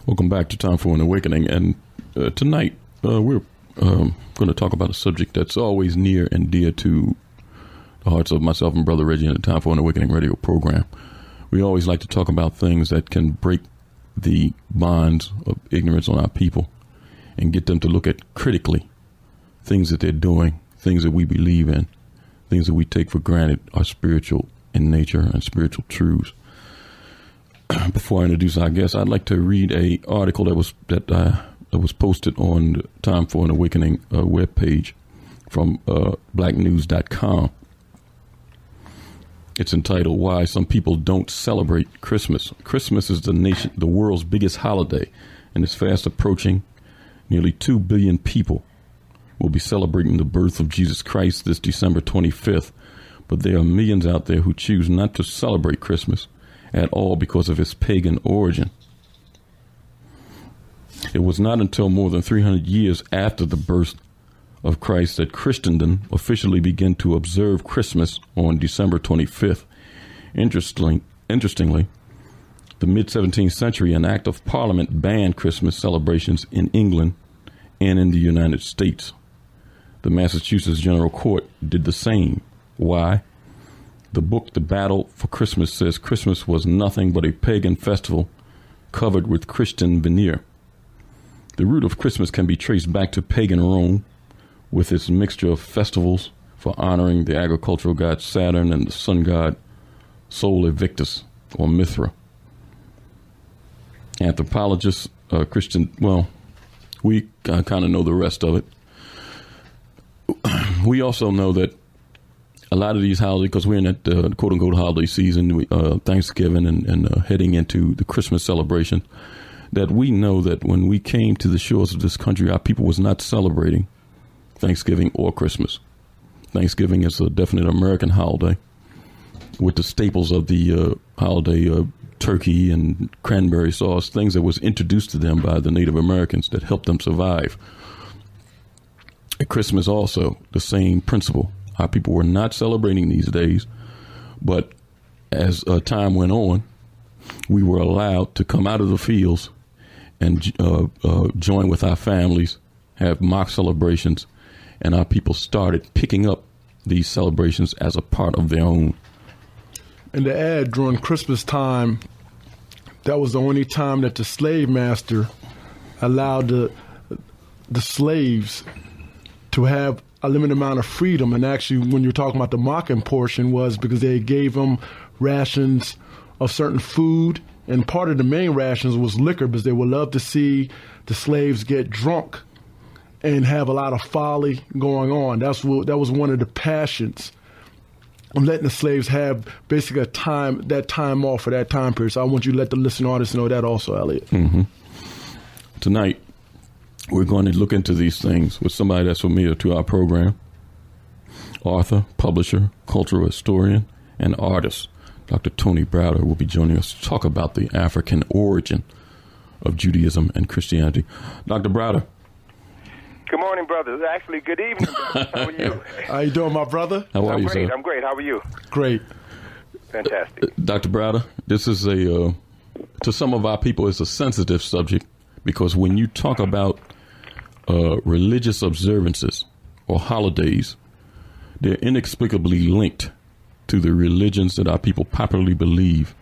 Welcome back to Time for an Awakening. And tonight we're going to talk about a subject that's always near and dear to the hearts of myself and Brother Reggie in the Time for an Awakening radio program. We always like to talk about things that can break the bonds of ignorance on our people and get them to look at critically things that they're doing, things that we believe in, things that we take for granted are spiritual in nature and spiritual truths. Before I introduce our guest, I'd like to read a article that was posted on the Time for an Awakening webpage from blacknews.com. It's entitled "Why Some People Don't Celebrate Christmas." Christmas is the world's biggest holiday, and it's fast approaching. Nearly 2 billion people will be celebrating the birth of Jesus Christ this December 25th, but there are millions out there who choose not to celebrate Christmas at all because of its pagan origin. It was not until more than 300 years after the birth of Christ that Christendom officially began to observe Christmas on December 25th. Interestingly, the mid-17th century, an act of Parliament banned Christmas celebrations in England and in the United States. The Massachusetts General Court did the same. Why? The book, The Battle for Christmas, says Christmas was nothing but a pagan festival covered with Christian veneer. The root of Christmas can be traced back to pagan Rome, with its mixture of festivals for honoring the agricultural god Saturn and the sun god Sol Invictus, or Mithra. Anthropologists, we kind of know the rest of it. We also know that a lot of these holidays, because we're in that quote-unquote holiday season, Thanksgiving and heading into the Christmas celebration, that we know that when we came to the shores of this country, our people was not celebrating Thanksgiving or Christmas. Thanksgiving is a definite American holiday with the staples of the holiday, turkey and cranberry sauce, things that was introduced to them by the Native Americans that helped them survive. At Christmas also, the same principle. Our people were not celebrating these days, but as time went on, we were allowed to come out of the fields and join with our families, have mock celebrations, and our people started picking up these celebrations as a part of their own. And to add, during Christmas time, that was the only time that the slave master allowed the slaves to have a limited amount of freedom. And actually, when you're talking about the mocking portion, was because they gave them rations of certain food, and part of the main rations was liquor, because they would love to see the slaves get drunk and have a lot of folly going on. That was one of the passions of letting the slaves have basically that time off for that time period. So I want you to let the listening audience know that also, Elliot. Mm-hmm. Tonight, we're going to look into these things with somebody that's familiar to our program. Author, publisher, cultural historian, and artist, Dr. Tony Browder will be joining us to talk about the African origin of Judaism and Christianity. Dr. Browder. Good morning, brothers. Actually, good evening. How are you? How you doing, my brother? How are you, sir? I'm great. How are you? Great. Fantastic. Dr. Browder, this is to some of our people, it's a sensitive subject, because when you talk about religious observances or holidays, they're inexplicably linked to the religions that our people popularly believe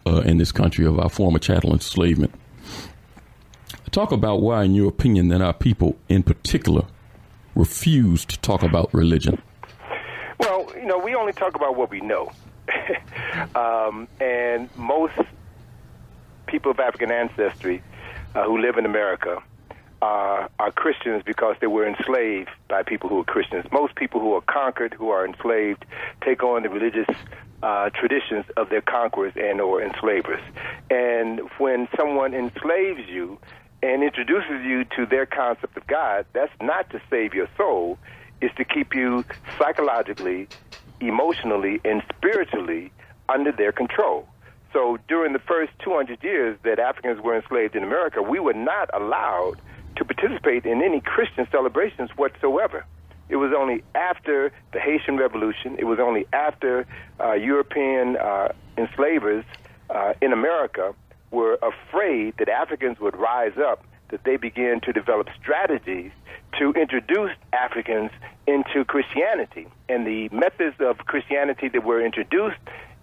in this country of our former chattel enslavement. Talk about why, in your opinion, that our people in particular refuse to talk about religion. Well, we only talk about what we know. And most people of African ancestry who live in America are Christians because they were enslaved by people who are Christians. Most people who are conquered, who are enslaved, take on the religious traditions of their conquerors and or enslavers. And when someone enslaves you and introduces you to their concept of God, that's not to save your soul. It's to keep you psychologically, emotionally, and spiritually under their control. So during the first 200 years that Africans were enslaved in America, we were not allowed to participate in any Christian celebrations whatsoever. It was only after the Haitian Revolution, it was only after European enslavers in America were afraid that Africans would rise up, that they began to develop strategies to introduce Africans into Christianity. And the methods of Christianity that were introduced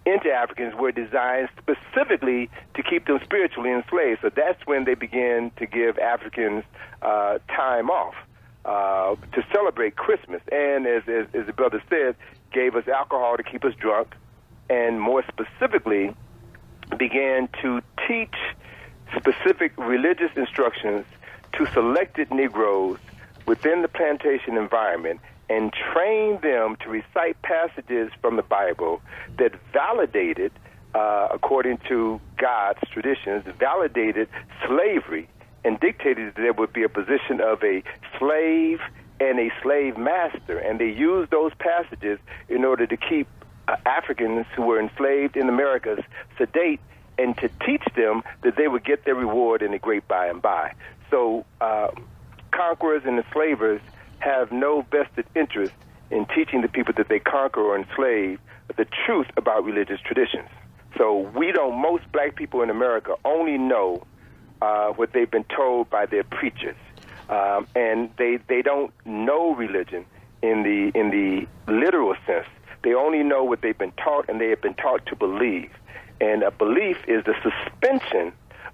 into Africans were designed specifically to keep them spiritually enslaved. So that's when they began to give Africans time off to celebrate Christmas. And as the brother said, gave us alcohol to keep us drunk, and more specifically began to teach specific religious instructions to selected Negroes within the plantation environment and train them to recite passages from the Bible that validated, according to God's traditions, validated slavery and dictated that there would be a position of a slave and a slave master. And they used those passages in order to keep Africans who were enslaved in the Americas sedate and to teach them that they would get their reward in the great by and by. So conquerors and enslavers have no vested interest in teaching the people that they conquer or enslave the truth about religious traditions. So most black people in America only know what they've been told by their preachers. And they don't know religion in the literal sense. They only know what they've been taught, and they have been taught to believe. And a belief is the suspension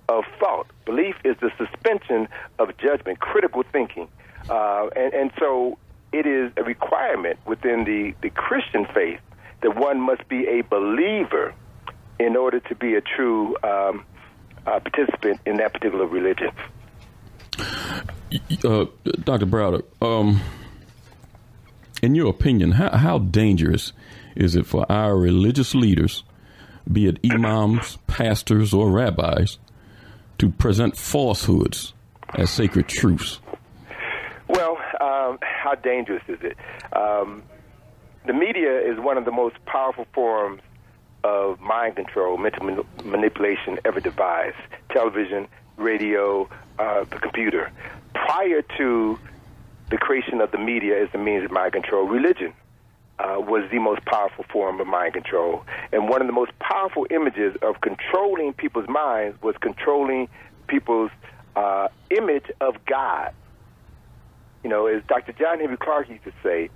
of thought. Belief is the suspension of judgment, critical thinking. And so it is a requirement within the Christian faith that one must be a believer in order to be a true participant in that particular religion. Dr. Browder, in your opinion, how dangerous is it for our religious leaders, be it imams, pastors, or rabbis, to present falsehoods as sacred truths? Well, how dangerous is it? The media is one of the most powerful forms of mind control, mental manipulation ever devised. Television, radio, the computer. Prior to the creation of the media as a means of mind control, religion was the most powerful form of mind control. And one of the most powerful images of controlling people's minds was controlling people's image of God. You know, as Dr. John Henry Clark used to say,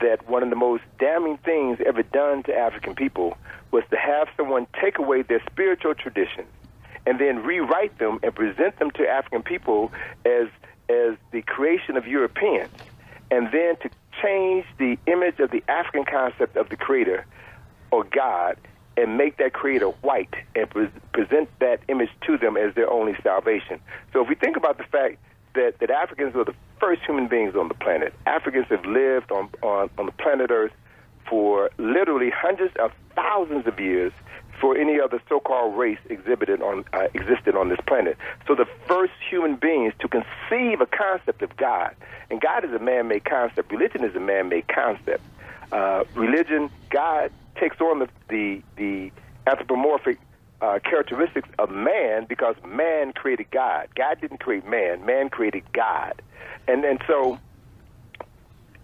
that one of the most damning things ever done to African people was to have someone take away their spiritual traditions and then rewrite them and present them to African people as the creation of Europeans, and then to change the image of the African concept of the Creator or God and make that Creator white and present that image to them as their only salvation. So if we think about the fact that Africans were the first human beings on the planet, Africans have lived on the planet Earth for literally hundreds of thousands of years for any other so-called race existed on this planet. So the first human beings to conceive a concept of God, and God is a man-made concept, religion is a man-made concept. Religion, God takes on the anthropomorphic characteristics of man because man created God. God didn't create man. Man created God. And so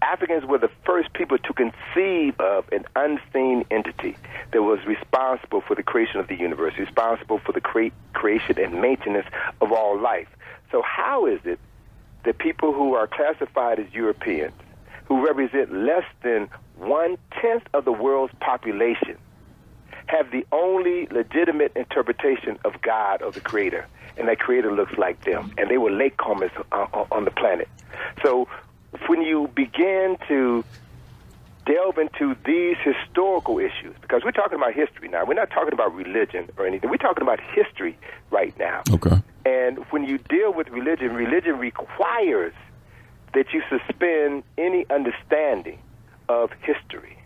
Africans were the first people to conceive of an unseen entity that was responsible for the creation of the universe, responsible for the creation and maintenance of all life. So how is it that people who are classified as Europeans, who represent less than 1/10 of the world's population, have the only legitimate interpretation of God or the Creator, and that Creator looks like them, and they were latecomers on the planet? So when you begin to delve into these historical issues, because we're talking about history now, we're not talking about religion or anything, we're talking about history right now. Okay. And when you deal with religion, religion requires that you suspend any understanding of history.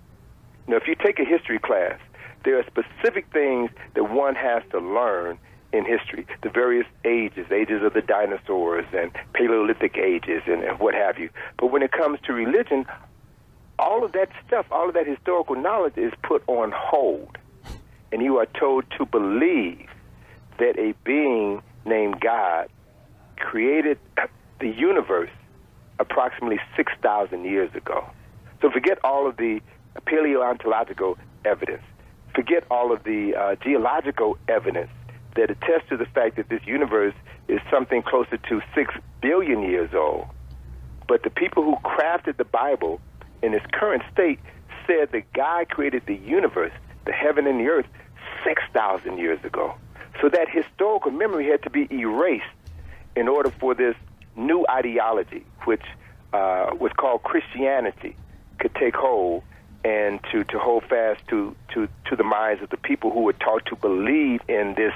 Now, if you take a history class, there are specific things that one has to learn in history, the various ages of the dinosaurs and Paleolithic ages and what have you. But when it comes to religion, all of that stuff, all of that historical knowledge is put on hold. And you are told to believe that a being named God created the universe approximately 6,000 years ago. So forget all of the paleontological evidence. Forget all of the geological evidence that attest to the fact that this universe is something closer to 6 billion years old. But the people who crafted the Bible in its current state said that God created the universe, the heaven and the earth, 6,000 years ago. So that historical memory had to be erased in order for this new ideology, which was called Christianity, could take hold and to hold fast to the minds of the people who were taught to believe in this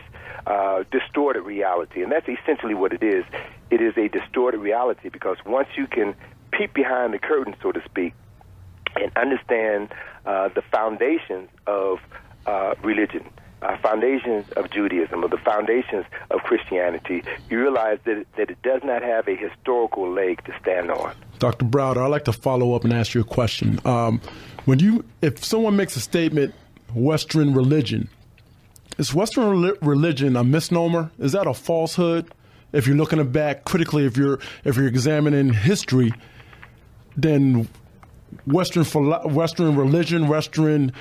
distorted reality. And that's essentially what it is. It is a distorted reality, because once you can peep behind the curtain, so to speak, and understand the foundations of religion, foundations of Judaism, or the foundations of Christianity, you realize that it does not have a historical leg to stand on. Dr. Browder, I'd like to follow up and ask you a question. If someone makes a statement, Western religion, is Western religion a misnomer? Is that a falsehood? If you're looking back critically, if you're examining history, then Western religion, Western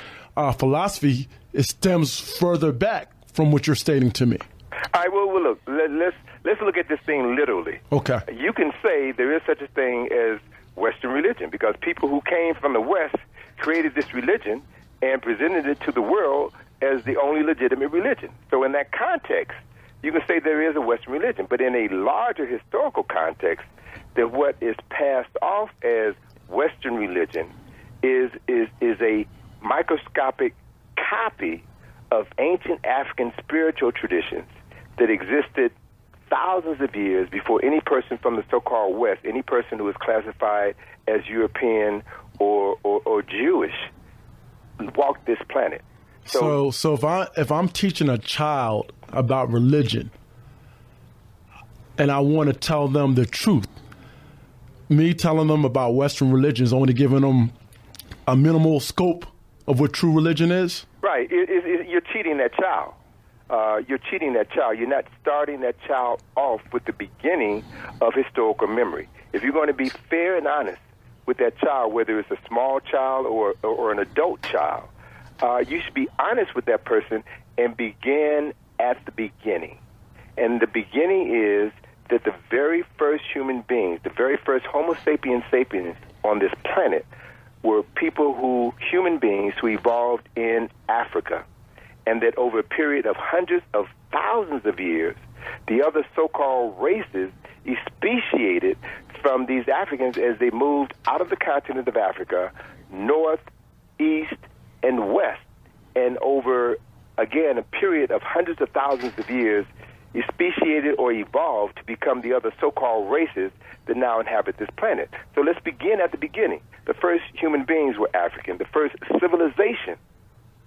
philosophy, it stems further back from what you're stating to me. All right, well look, let's look at this thing literally. Okay. You can say there is such a thing as Western religion, because people who came from the West created this religion and presented it to the world as the only legitimate religion. So in that context, you can say there is a Western religion. But in a larger historical context, that what is passed off as Western religion is a microscopic copy of ancient African spiritual traditions that existed thousands of years before any person from the so-called West, any person who was classified as European or Jewish, walked this planet. So if I'm teaching a child about religion and I want to tell them the truth, me telling them about Western religion is only giving them a minimal scope of what true religion is? Right. You're cheating that child. You're cheating that child. You're not starting that child off with the beginning of historical memory. If you're going to be fair and honest with that child, whether it's a small child or an adult child, you should be honest with that person and begin at the beginning. And the beginning is that the very first human beings, the very first Homo sapiens sapiens on this planet, were human beings who evolved in Africa. And that over a period of hundreds of thousands of years, the other so-called races speciated from these Africans as they moved out of the continent of Africa, north, east, and west. And over, again, a period of hundreds of thousands of years, speciated or evolved to become the other so-called races that now inhabit this planet. So let's begin at the beginning. The first human beings were African. The first civilization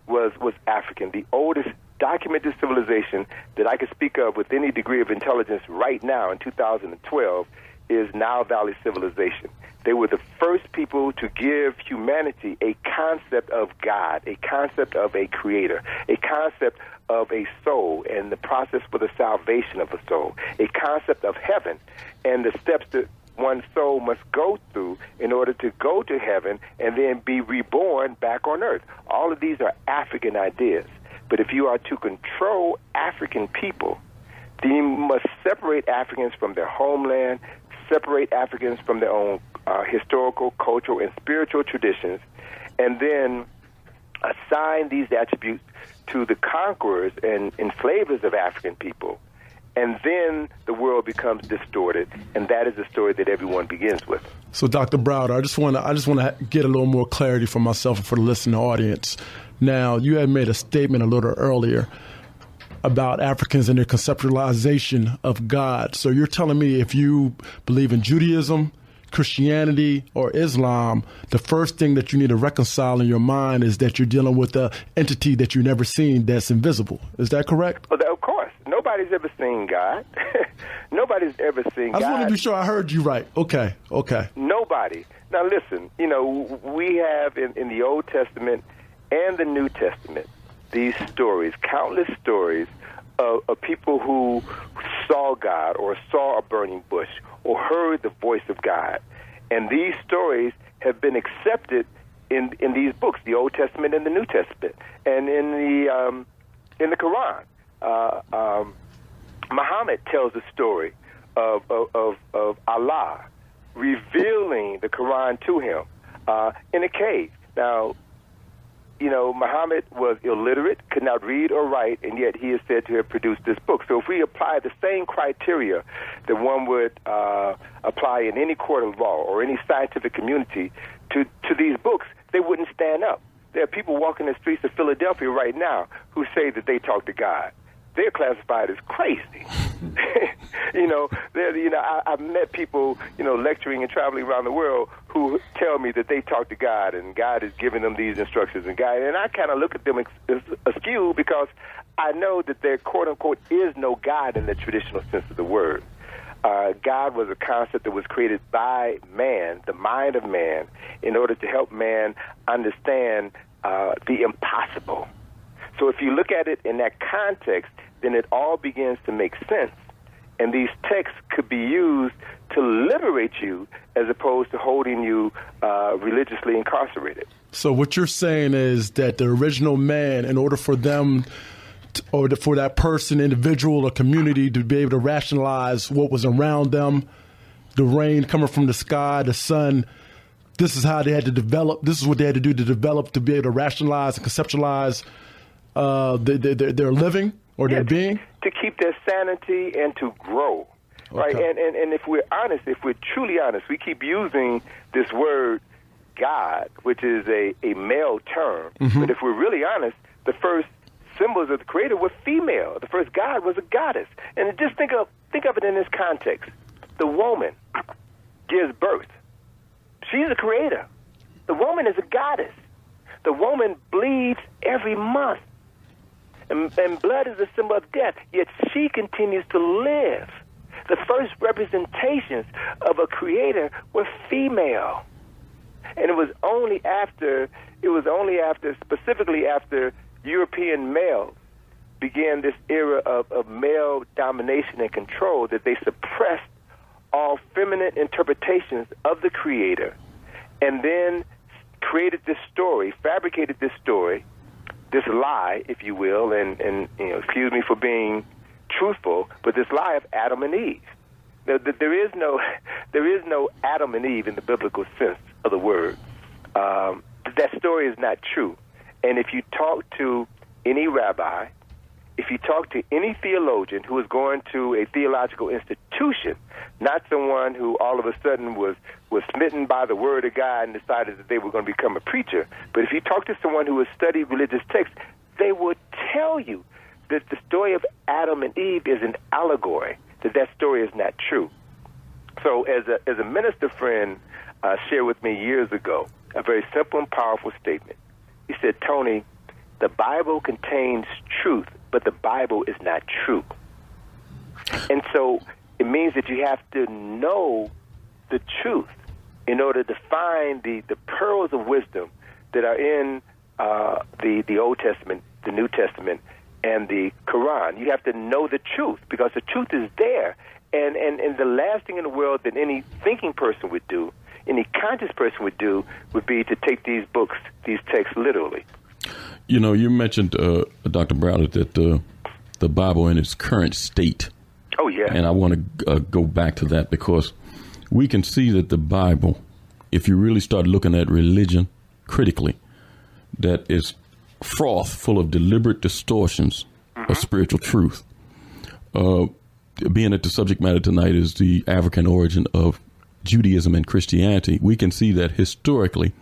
was African. The oldest documented civilization that I could speak of with any degree of intelligence right now in 2012 is Nile Valley civilization. They were the first people to give humanity a concept of God, a concept of a creator, a concept of a soul and the process for the salvation of a soul, a concept of heaven and the steps that one's soul must go through in order to go to heaven and then be reborn back on earth. All of these are African ideas. But if you are to control African people, then you must separate Africans from their homeland, separate Africans from their own historical, cultural, and spiritual traditions, and then assign these attributes to the conquerors and enslavers of African people. And then the world becomes distorted, and that is the story that everyone begins with. So, Dr. Browder, I just want to get a little more clarity for myself and for the listening audience. Now, you had made a statement a little earlier about Africans and their conceptualization of God. So you're telling me if you believe in Judaism, Christianity, or Islam, the first thing that you need to reconcile in your mind is that you're dealing with an entity that you've never seen that's invisible. Is that correct? Well, of course. Nobody's ever seen God. Nobody's ever seen God. I just want to be sure I heard you right. Okay. Nobody. Now, listen, we have in the Old Testament and the New Testament these stories, countless stories of people who saw God or saw a burning bush or heard the voice of God. And these stories have been accepted in these books, the Old Testament and the New Testament, and in the Quran. Muhammad tells the story of Allah revealing the Quran to him in a cave. Now, Muhammad was illiterate, could not read or write, and yet he is said to have produced this book. So if we apply the same criteria that one would apply in any court of law or any scientific community to these books, they wouldn't stand up. There are people walking the streets of Philadelphia right now who say that they talk to God. They're classified as crazy. I've met people, lecturing and traveling around the world who tell me that they talk to God and God is giving them these instructions. And I kind of look at them askew because I know that there, quote unquote, is no God in the traditional sense of the word. God was a concept that was created by man, the mind of man, in order to help man understand the impossible. So if you look at it in that context, then it all begins to make sense. And these texts could be used to liberate you as opposed to holding you religiously incarcerated. So what you're saying is that the original man, in order for them for that person, individual, or community to be able to rationalize what was around them, the rain coming from the sky, the sun, this is how they had to develop. This is what they had to do to develop, to be able to rationalize and conceptualize their living or their being? To keep their sanity and to grow, right? And if we're honest, if we're truly honest, we keep using this word God, which is a male term. Mm-hmm. But if we're really honest, the first symbols of the Creator were female. The first God was a goddess. And just think of it in this context. The woman gives birth. She's a creator. The woman is a goddess. The woman bleeds every month. And blood is a symbol of death, yet she continues to live. The first representations of a creator were female. And it was only after, specifically after European males began this era of male domination and control, that they suppressed all feminine interpretations of the creator and then created this story, fabricated this story, this lie, if you will, and excuse me for being truthful, but this lie of Adam and Eve. There is no Adam and Eve in the biblical sense of the word. That story is not true. And if you talk to any rabbi, if you talk to any theologian who is going to a theological institution, not someone who all of a sudden was smitten by the word of God and decided that they were going to become a preacher, but if you talk to someone who has studied religious texts, they would tell you that the story of Adam and Eve is an allegory, that story is not true. So as a minister friend shared with me years ago, a very simple and powerful statement. He said, Tony, the Bible contains truth, but the Bible is not true. And so it means that you have to know the truth in order to find the pearls of wisdom that are in the Old Testament, the New Testament, and the Quran. You have to know the truth because the truth is there. And the last thing in the world that any thinking person would do, any conscious person would do, would be to take these books, these texts literally. You mentioned, Dr. Browder, that the Bible in its current state. Oh, yeah. And I want to go back to that because we can see that the Bible, if you really start looking at religion critically, that is froth full of deliberate distortions of spiritual truth. Being that the subject matter tonight is the African origin of Judaism and Christianity, we can see that historically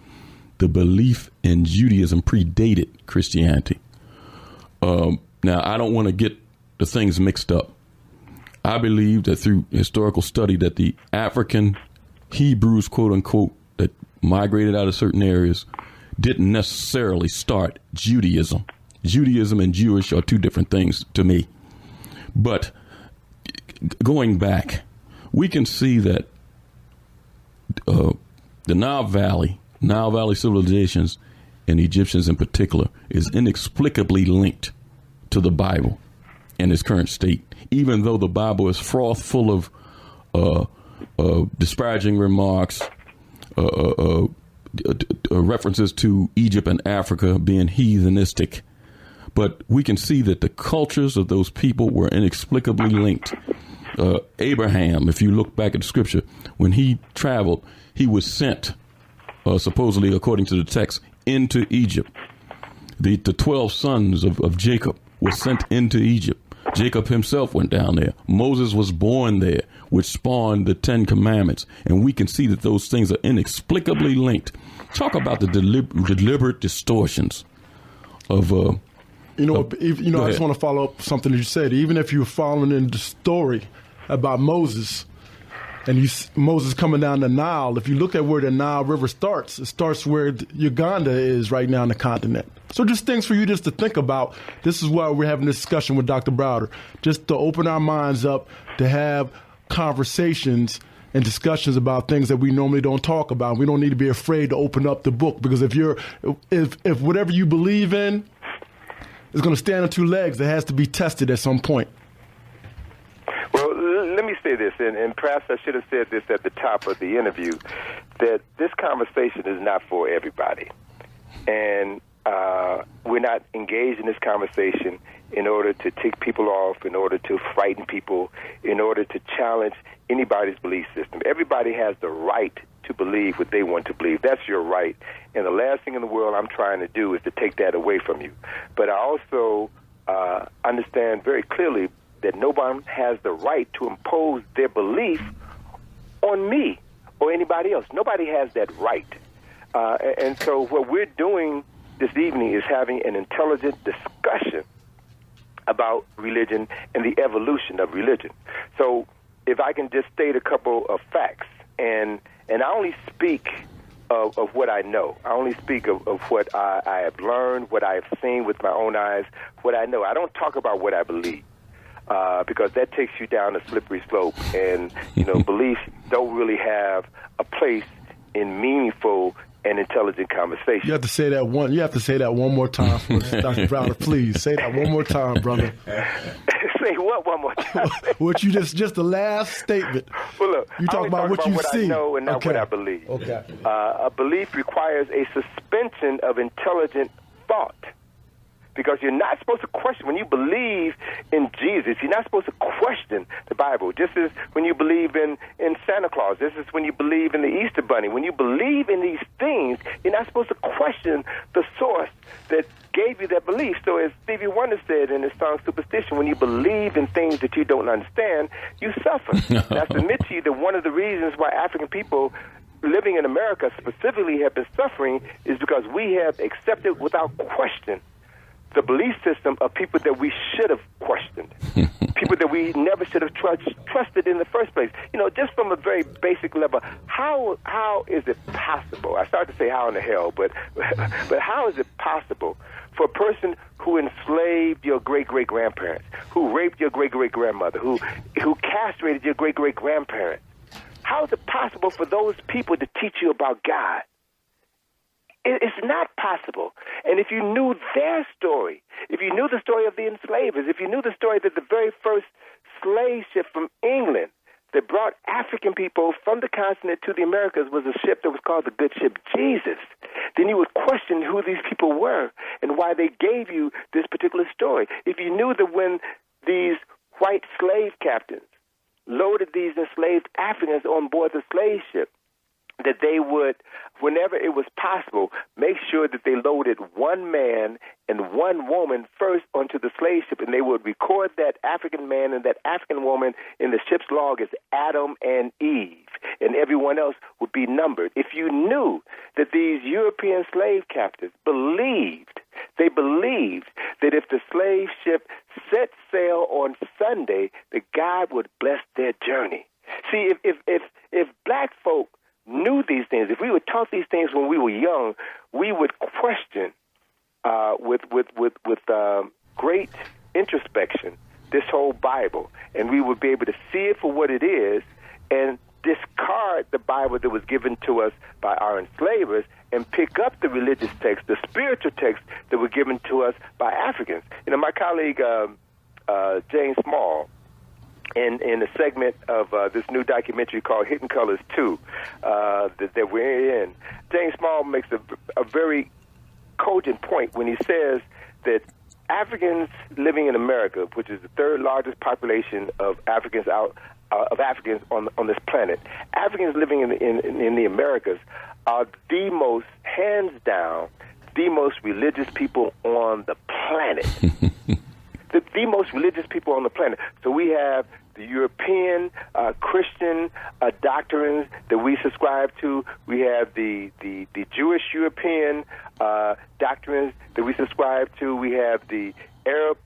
the belief in Judaism predated Christianity. Now, I don't want to get the things mixed up. I believe that through historical study that the African Hebrews, quote unquote, that migrated out of certain areas didn't necessarily start Judaism. Judaism and Jewish are two different things to me. But going back, we can see that the Nile Valley civilizations, and Egyptians in particular, is inexplicably linked to the Bible in its current state, even though the Bible is froth full of disparaging remarks, references to Egypt and Africa being heathenistic. But we can see that the cultures of those people were inexplicably linked. Abraham, if you look back at the scripture, when he traveled, he was sent, supposedly according to the text, into Egypt. The 12 sons of Jacob were sent into Egypt. Jacob himself went down there. Moses was born there, which spawned the 10 Commandments. And we can see that those things are inexplicably linked. Talk about the deliberate distortions of... I just want to follow up something that you said. Even if you're following in the story about Moses, and Moses coming down the Nile, if you look at where the Nile River starts, it starts where Uganda is right now in the continent. So just things for you just to think about. This is why we're having this discussion with Dr. Browder, just to open our minds up, to have conversations and discussions about things that we normally don't talk about. We don't need to be afraid to open up the book, because if whatever you believe in is going to stand on two legs, it has to be tested at some point. Well, let me say this, and perhaps I should have said this at the top of the interview, that this conversation is not for everybody. And we're not engaged in this conversation in order to tick people off, in order to frighten people, in order to challenge anybody's belief system. Everybody has the right to believe what they want to believe. That's your right. And the last thing in the world I'm trying to do is to take that away from you. But I also understand very clearly that nobody has the right to impose their belief on me or anybody else. Nobody has that right. And so what we're doing this evening is having an intelligent discussion about religion and the evolution of religion. So if I can just state a couple of facts, and I only speak of what I know. I only speak of what I have learned, what I have seen with my own eyes, what I know. I don't talk about what I believe. Because that takes you down a slippery slope, and beliefs don't really have a place in meaningful and intelligent conversation. You have to say that one more time for us, Dr. Browder. Please say that one more time, brother. Say what one more time? What you just the last statement. Well, look, you talk about what you see. I know and not what I believe. Okay. A belief requires a suspension of intelligent thought. Because you're not supposed to question. When you believe in Jesus, you're not supposed to question the Bible. Just as when you believe in Santa Claus. This is when you believe in the Easter Bunny. When you believe in these things, you're not supposed to question the source that gave you that belief. So as Stevie Wonder said in his song Superstition, when you believe in things that you don't understand, you suffer. And I submit to you that one of the reasons why African people living in America specifically have been suffering is because we have accepted without question the belief system of people that we should have questioned, people that we never should have trusted in the first place. Just from a very basic level, how is it possible? I started to say how in the hell, but how is it possible for a person who enslaved your great-great-grandparents, who raped your great-great-grandmother, who castrated your great-great-grandparents, how is it possible for those people to teach you about God? It's not possible. And if you knew their story, if you knew the story of the enslavers, if you knew the story that the very first slave ship from England that brought African people from the continent to the Americas was a ship that was called the Good Ship Jesus, then you would question who these people were and why they gave you this particular story. If you knew that when these white slave captains loaded these enslaved Africans on board the slave ship, that they would, whenever it was possible, make sure that they loaded one man and one woman first onto the slave ship, and they would record that African man and that African woman in the ship's log as Adam and Eve, and everyone else would be numbered. If you knew that these European slave captives believed that if the slave ship set sail on Sunday, that God would bless their journey. See, if black folk knew these things, if we were taught these things when we were young, we would question with great introspection this whole Bible, and we would be able to see it for what it is and discard the Bible that was given to us by our enslavers and pick up the religious texts, the spiritual texts that were given to us by Africans. My colleague James Small, in a segment of this new documentary called Hidden Colors 2 that we're in, James Small makes a very cogent point when he says that Africans living in America, which is the third largest population of Africans on this planet, Africans living in the Americas are the most, hands down, the most religious people on the planet. the most religious people on the planet. So we have the European Christian doctrines that we subscribe to. We have the Jewish European doctrines that we subscribe to. We have the Arab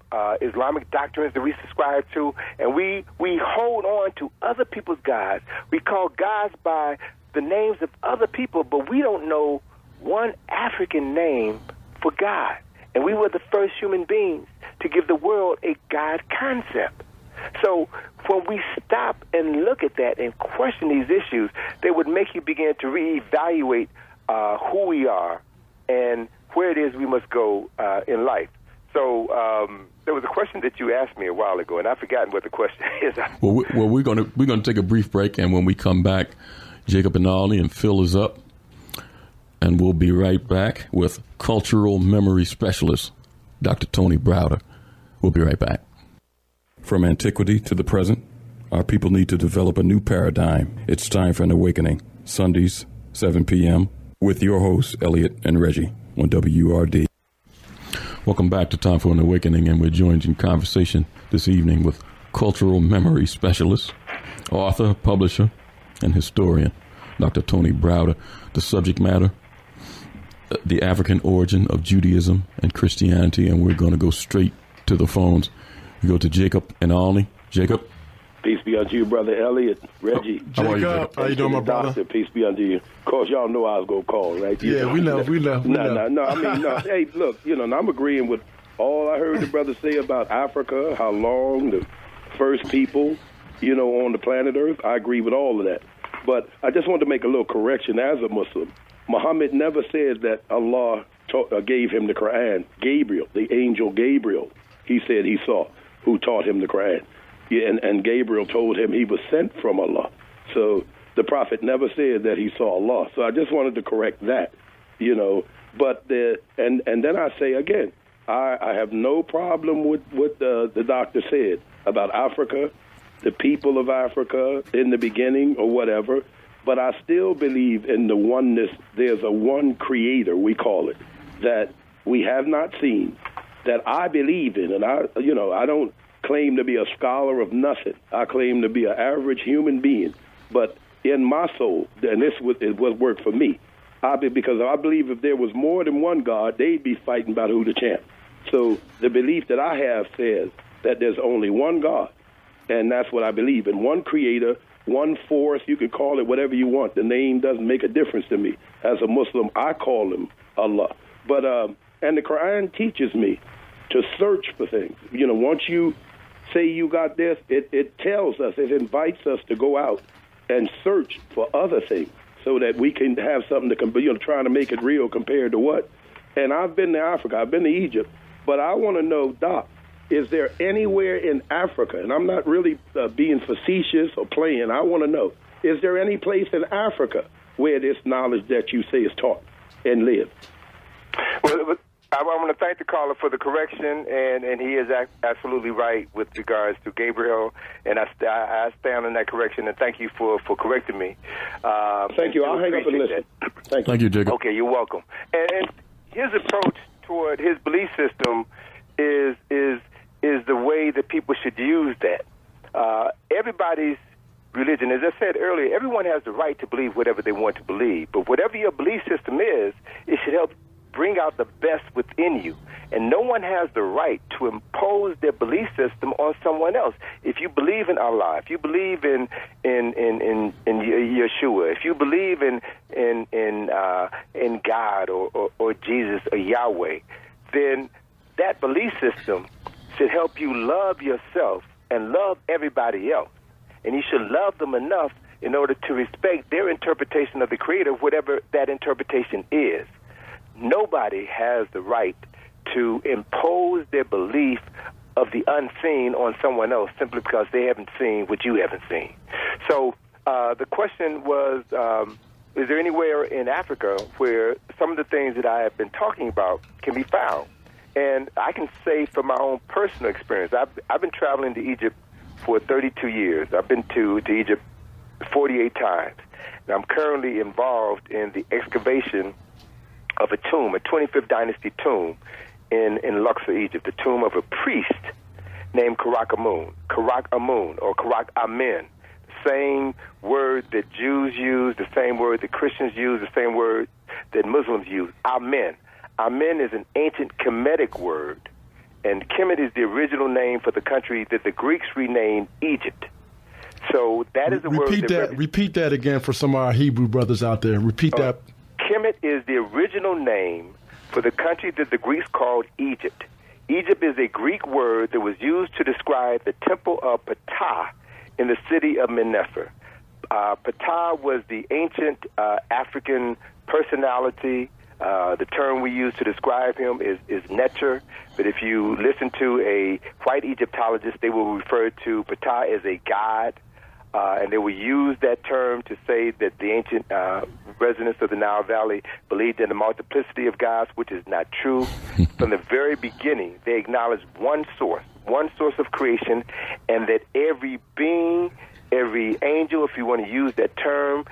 Islamic doctrines that we subscribe to. And we hold on to other people's gods. We call gods by the names of other people, but we don't know one African name for God. And we were the first human beings to give the world a God concept. So when we stop and look at that and question these issues, they would make you begin to reevaluate who we are and where it is we must go in life. So there was a question that you asked me a while ago, and I've forgotten what the question is. Well, we're gonna take a brief break, and when we come back, Jacob and Ollie and Phil is up, and we'll be right back with cultural memory specialist Dr. Tony Browder. We'll be right back. From antiquity to the present, our people need to develop a new paradigm. It's time for an awakening. Sundays, 7 p.m. with your hosts, Elliot and Reggie, on WURD. Welcome back to Time for an Awakening, and we're joined in conversation this evening with cultural memory specialist, author, publisher, and historian, Dr. Tony Browder. The subject matter, the African origin of Judaism and Christianity, and we're going to go straight to the phones. We go to Jacob and Ollie. Jacob. Peace be unto you, Brother Elliot, Reggie. Jacob, how you doing, my brother? Doctor, peace be unto you. Of course, y'all know I was going to call, right? Yeah, we know. No. I mean, no. Hey, look, I'm agreeing with all I heard the brother say about Africa, how long the first people, on the planet Earth. I agree with all of that. But I just wanted to make a little correction as a Muslim. Muhammad never said that Allah gave him the Quran. Gabriel, the angel Gabriel, he said he saw, who taught him the Quran. Yeah, and Gabriel told him he was sent from Allah. So the prophet never said that he saw Allah. So I just wanted to correct that, But and then I say again, I have no problem with what the doctor said about Africa, the people of Africa in the beginning or whatever. But I still believe in the oneness. There's a one creator, we call it, that we have not seen, that I believe in. And I don't claim to be a scholar of nothing. I claim to be an average human being. But in my soul, and this would work for me, because I believe if there was more than one God, they'd be fighting about who the champ. So the belief that I have says that there's only one God, and that's what I believe in. One creator, one force, you can call it whatever you want. The name doesn't make a difference to me. As a Muslim, I call him Allah. But and the Quran teaches me to search for things. Once you say you got this, it tells us, it invites us to go out and search for other things so that we can have something to trying to make it real compared to what. And I've been to Africa, I've been to Egypt, but I want to know, Doc, is there anywhere in Africa, and I'm not really being facetious or playing, I want to know, is there any place in Africa where this knowledge that you say is taught and lived? Well, I want to thank the caller for the correction, and he is absolutely right with regards to Gabriel, and I stand on that correction, and thank you for correcting me. Thank you. I'll hang up and listen. Thank you, Jacob. Okay, you're welcome. And his approach toward his belief system is the way that people should use that. Everybody's religion, as I said earlier, everyone has the right to believe whatever they want to believe, but whatever your belief system is, it should help bring out the best within you. And no one has the right to impose their belief system on someone else. If you believe in Allah, if you believe in Yeshua, if you believe in God or Jesus or Yahweh, then that belief system should help you love yourself and love everybody else. And you should love them enough in order to respect their interpretation of the Creator, whatever that interpretation is. Nobody has the right to impose their belief of the unseen on someone else simply because they haven't seen what you haven't seen. So the question was, is there anywhere in Africa where some of the things that I have been talking about can be found? And I can say from my own personal experience, I've been traveling to Egypt for 32 years. I've been to Egypt 48 times. And I'm currently involved in the excavation of a tomb, a 25th dynasty tomb in Luxor, Egypt, the tomb of a priest named Karak Amun, or Karak Amen. The same word that Jews use, the same word that Christians use, the same word that Muslims use, Amen. Amen is an ancient Kemetic word, and Kemet is the original name for the country that the Greeks renamed Egypt. So that is a word that... Repeat that again for some of our Hebrew brothers out there. Repeat that. Kemet is the original name for the country that the Greeks called Egypt. Egypt is a Greek word that was used to describe the temple of Ptah in the city of Mennefer. Ptah was the ancient African personality. The term we use to describe him is Neter, but if you listen to a white Egyptologist, they will refer to Ptah as a god, and they will use that term to say that the ancient residents of the Nile Valley believed in the multiplicity of gods, which is not true. From the very beginning, they acknowledged one source of creation, and that every being, every angel, if you want to use that term,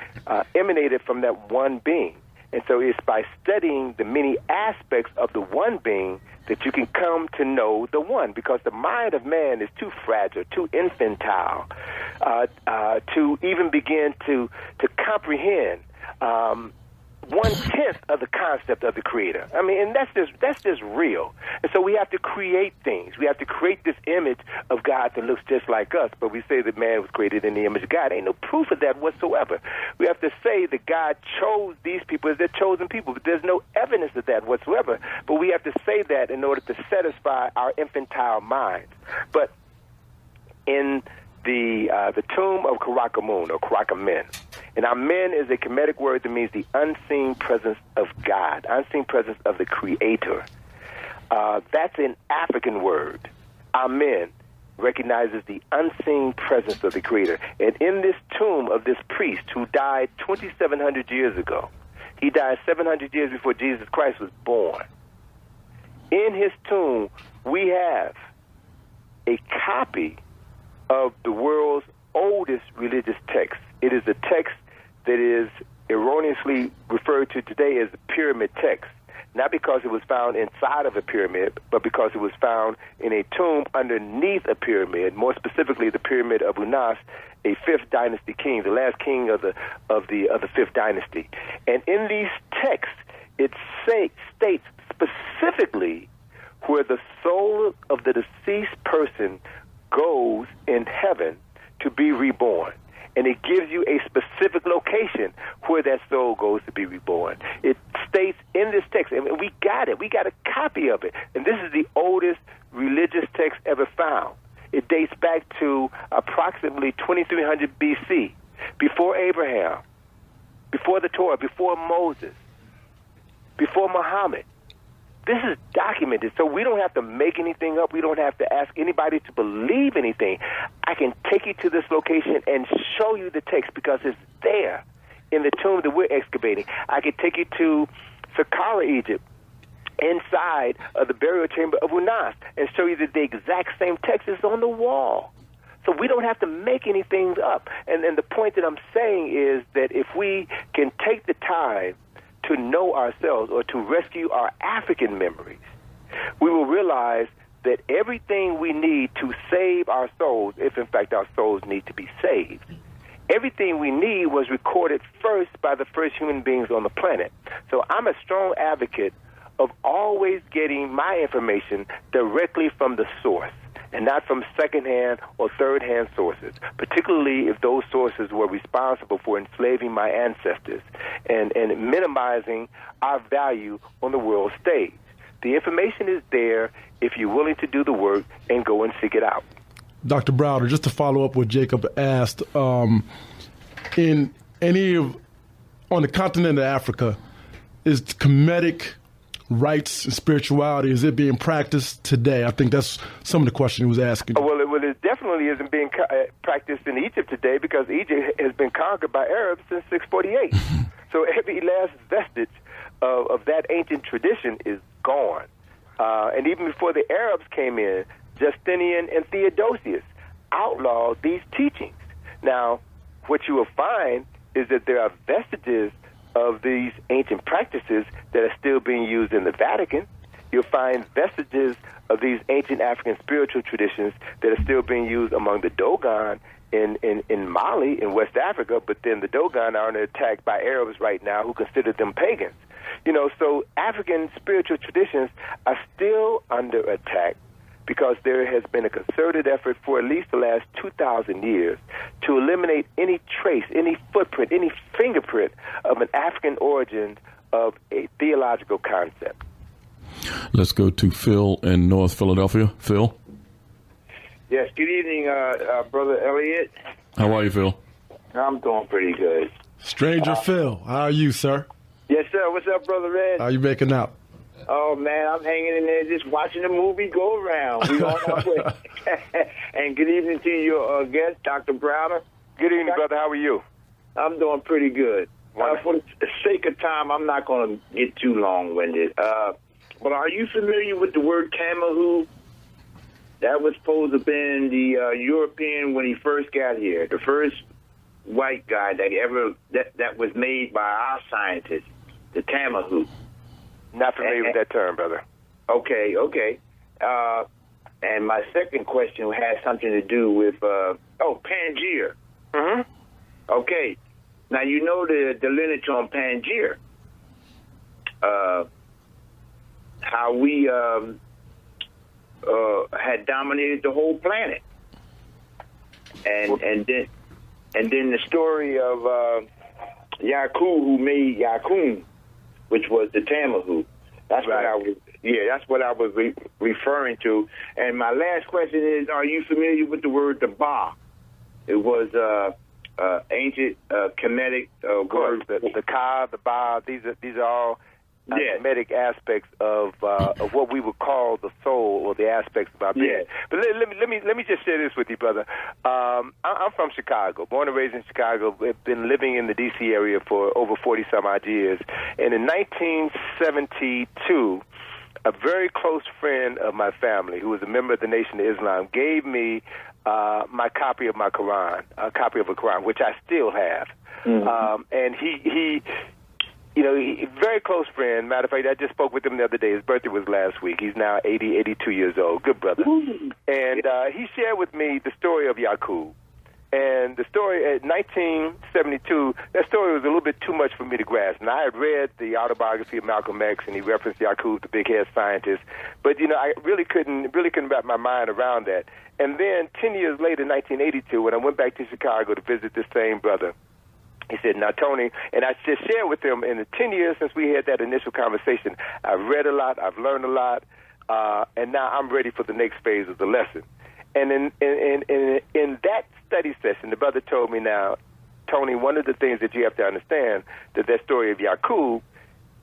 emanated from that one being. And so it's by studying the many aspects of the one being that you can come to know the one, because the mind of man is too fragile, too infantile, to even begin to comprehend 1/10 of the concept of the Creator. I mean, and that's just real. And so we have to create things. We have to create this image of God that looks just like us, but we say that man was created in the image of God. Ain't no proof of that whatsoever. We have to say that God chose these people as their chosen people, but there's no evidence of that whatsoever. But we have to say that in order to satisfy our infantile minds. But in the tomb of Karak Amun, or Karak Amen. And Amen is a Kemetic word that means the unseen presence of God, unseen presence of the Creator. That's an African word. Amen recognizes the unseen presence of the Creator. And in this tomb of this priest who died 2,700 years ago, he died 700 years before Jesus Christ was born. In his tomb, we have a copy of the world's oldest religious text. It is a text that is erroneously referred to today as the pyramid text, not because it was found inside of a pyramid, but because it was found in a tomb underneath a pyramid, more specifically the pyramid of Unas, a 5th dynasty king, the last king of the 5th dynasty. And in these texts, it states specifically where the soul of the deceased person goes in heaven to be reborn. And it gives you a specific location where that soul goes to be reborn. It states in this text, and we got it. We got a copy of it. And this is the oldest religious text ever found. It dates back to approximately 2300 BC, before Abraham, before the Torah, before Moses, before Muhammad. This is documented, so we don't have to make anything up. We don't have to ask anybody to believe anything. I can take you to this location and show you the text because it's there in the tomb that we're excavating. I can take you to Saqqara, Egypt, inside of the burial chamber of Unas, and show you that the exact same text is on the wall. So we don't have to make anything up. And the point that I'm saying is that if we can take the time to know ourselves or to rescue our African memories, we will realize that everything we need to save our souls, if in fact our souls need to be saved, everything we need was recorded first by the first human beings on the planet. So I'm a strong advocate of always getting my information directly from the source, and not from second-hand or third-hand sources, particularly if those sources were responsible for enslaving my ancestors and minimizing our value on the world stage. The information is there if you're willing to do the work and go and seek it out. Dr. Browder, just to follow up what Jacob asked, on the continent of Africa, is Kemetic rites and spirituality, is it being practiced today? I think that's some of the question he was asking. Well, it definitely isn't being practiced in Egypt today, because Egypt has been conquered by Arabs since 648. So every last vestige of that ancient tradition is gone. And even before the Arabs came in, Justinian and Theodosius outlawed these teachings. Now, what you will find is that there are vestiges of these ancient practices that are still being used in the Vatican. You'll find vestiges of these ancient African spiritual traditions that are still being used among the Dogon in Mali, in West Africa, but then the Dogon are under attack by Arabs right now who consider them pagans. So African spiritual traditions are still under attack because there has been a concerted effort for at least the last 2,000 years to eliminate any trace, any footprint, any fingerprint of an African origin of a theological concept. Let's go to Phil in North Philadelphia. Phil? Yes, good evening, Brother Elliott. How are you, Phil? I'm doing pretty good. Stranger Phil, how are you, sir? Yes, sir. What's up, Brother Red? How you making out? Oh, man, I'm hanging in there just watching the movie go around. We on our way. And good evening to your guest, Dr. Browder. Good evening, brother. How are you? I'm doing pretty good. For the sake of time, I'm not going to get too long-winded. But are you familiar with the word Tamahu? That was supposed to have been the European when he first got here, the first white guy that was made by our scientists, the Tamahu. Not familiar with that term, brother. Okay. And my second question has something to do with Pangaea. Mm-hmm. Okay. Now you know the lineage on Pangaea. How we had dominated the whole planet, and then the story of Yaku, who made Yakun, which was the Tamahu. That's right. That's what I was referring to. And my last question is: are you familiar with the word the Ba? It was ancient Kemetic word. The Ka, the Ba. These are all Kemetic aspects of what we would call the soul, or the aspects of our being. Yeah. But let me just share this with you, brother. I'm from Chicago, born and raised in Chicago. I've been living in the D.C. area for over 40-some-odd years. And in 1972, a very close friend of my family, who was a member of the Nation of Islam, gave me my copy of my Quran, a copy of a Quran, which I still have. Mm-hmm. And he very close friend. Matter of fact, I just spoke with him the other day. His birthday was last week. He's now 82 years old. Good brother. Mm-hmm. And he shared with me the story of Yaqub. And the story, at 1972, that story was a little bit too much for me to grasp. And I had read the autobiography of Malcolm X, and he referenced Yaqub, the big-head scientist. But, I really couldn't wrap my mind around that. And then 10 years later, 1982, when I went back to Chicago to visit this same brother, he said, now, Tony, and I just shared with him in the 10 years since we had that initial conversation, I've read a lot, I've learned a lot, and now I'm ready for the next phase of the lesson. And in that study session, the brother told me, now, Tony, one of the things that you have to understand, that story of Yaqub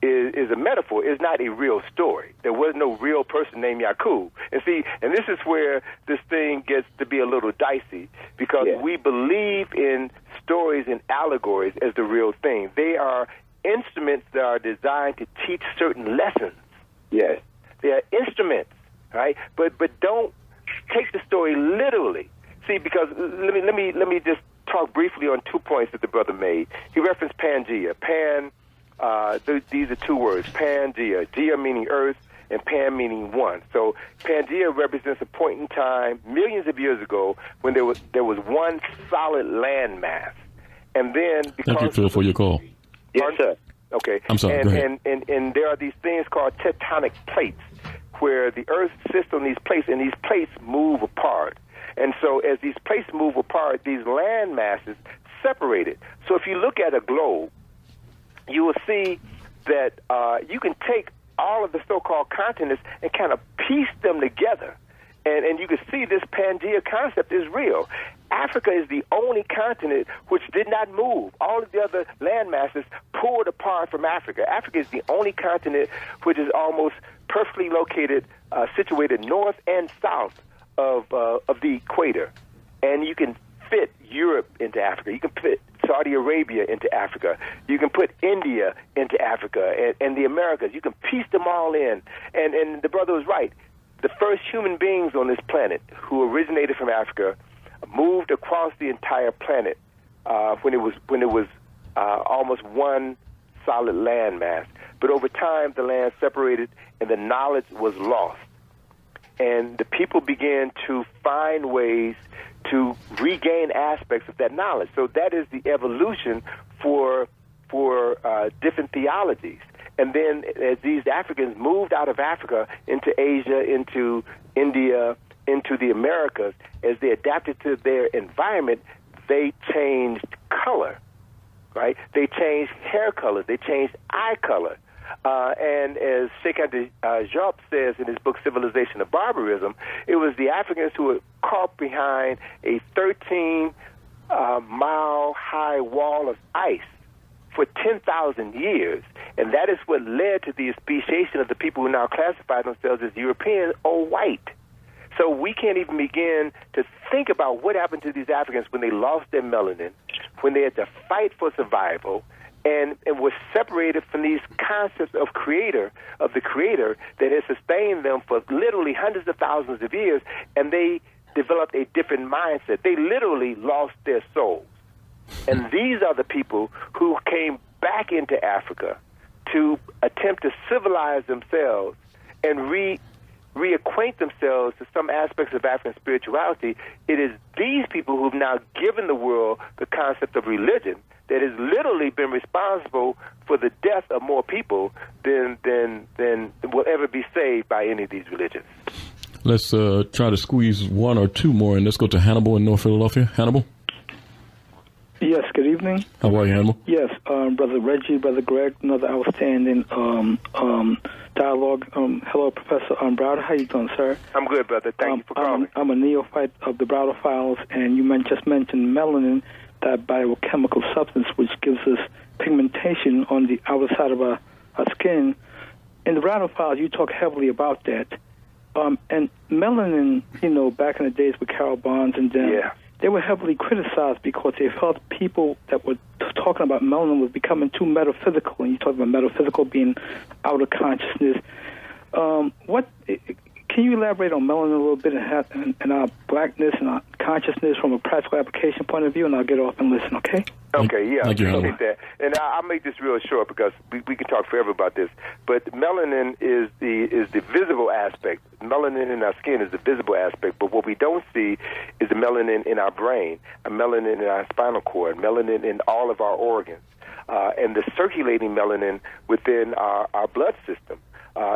is a metaphor. It's not a real story. There was no real person named Yaqub. And see, and this is where this thing gets to be a little dicey, because we believe in stories and allegories as the real thing. They are instruments that are designed to teach certain lessons. Yes. They are instruments, right? But don't take the story literally. See, because let me just talk briefly on 2 points that the brother made. He referenced Pangaea. These are two words, Pangaea. Gea meaning earth, and Pan meaning one. So Pangaea represents a point in time, millions of years ago, when there was one solid landmass. And then, because thank you, Phil, for your call. Yes, sir. Okay. I'm sorry. Go ahead. And there are these things called tectonic plates, where the earth sits on these plates, and these plates move apart. And so as these plates move apart, these land masses separated. So if you look at a globe, you will see that you can take all of the so-called continents and kind of piece them together. And you can see this Pangaea concept is real. Africa is the only continent which did not move. All of the other land masses pulled apart from Africa. Africa is the only continent which is almost perfectly located, situated north and south of the equator. And you can fit Europe into Africa. You can fit Saudi Arabia into Africa. You can put India into Africa and the Americas. You can piece them all in. And the brother was right. The first human beings on this planet who originated from Africa moved across the entire planet when it was almost one solid landmass. But over time, the land separated and the knowledge was lost. And the people began to find ways to regain aspects of that knowledge. So that is the evolution for different theologies. And then as these Africans moved out of Africa into Asia, into India, into the Americas, as they adapted to their environment, they changed color, right? They changed hair color. They changed eye color. And as Sheikh Job says in his book, Civilization of Barbarism, it was the Africans who were caught behind a 13-mile-high wall of ice for 10,000 years. And that is what led to the speciation of the people who now classify themselves as European or white. So we can't even begin to think about what happened to these Africans when they lost their melanin, when they had to fight for survival, and were separated from these concepts of the creator that has sustained them for literally hundreds of thousands of years, and they developed a different mindset. They literally lost their souls. And these are the people who came back into Africa to attempt to civilize themselves and reacquaint themselves to some aspects of African spirituality. It is these people who've now given the world the concept of religion that has literally been responsible for the death of more people than will ever be saved by any of these religions. Let's try to squeeze one or two more, and let's go to Hannibal in North Philadelphia. Hannibal? Yes, good evening. How are you, Hannibal? Yes, Brother Reggie, Brother Greg, another outstanding dialogue. Hello, Professor Browder. How you doing, sir? I'm good, brother. Thank you for calling. I'm a neophyte of the Browder Files, and you just mentioned melanin, that biochemical substance which gives us pigmentation on the outer side of our skin. In the Browder Files, you talk heavily about that. And melanin, back in the days with Carol Barnes and them, they were heavily criticized because they felt people that were talking about melanin was becoming too metaphysical. And you talk about metaphysical being outer consciousness. Can you elaborate on melanin a little bit and our blackness and our consciousness from a practical application point of view? And I'll get off and listen, okay? Okay, yeah, Thank you, appreciate that. And I'll make this real short because we can talk forever about this. But melanin is the visible aspect. Melanin in our skin is the visible aspect. But what we don't see is the melanin in our brain, a melanin in our spinal cord, melanin in all of our organs, and the circulating melanin within our blood system.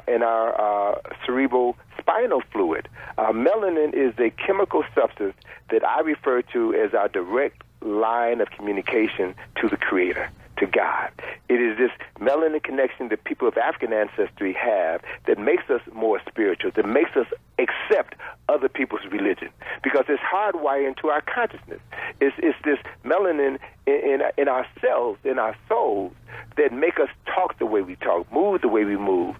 In our cerebral spinal fluid. Melanin is a chemical substance that I refer to as our direct line of communication to the Creator, to God. It is this melanin connection that people of African ancestry have that makes us more spiritual, that makes us accept other people's religion, because it's hardwired into our consciousness. It's this melanin in our cells, in our souls, that make us talk the way we talk, move the way we move,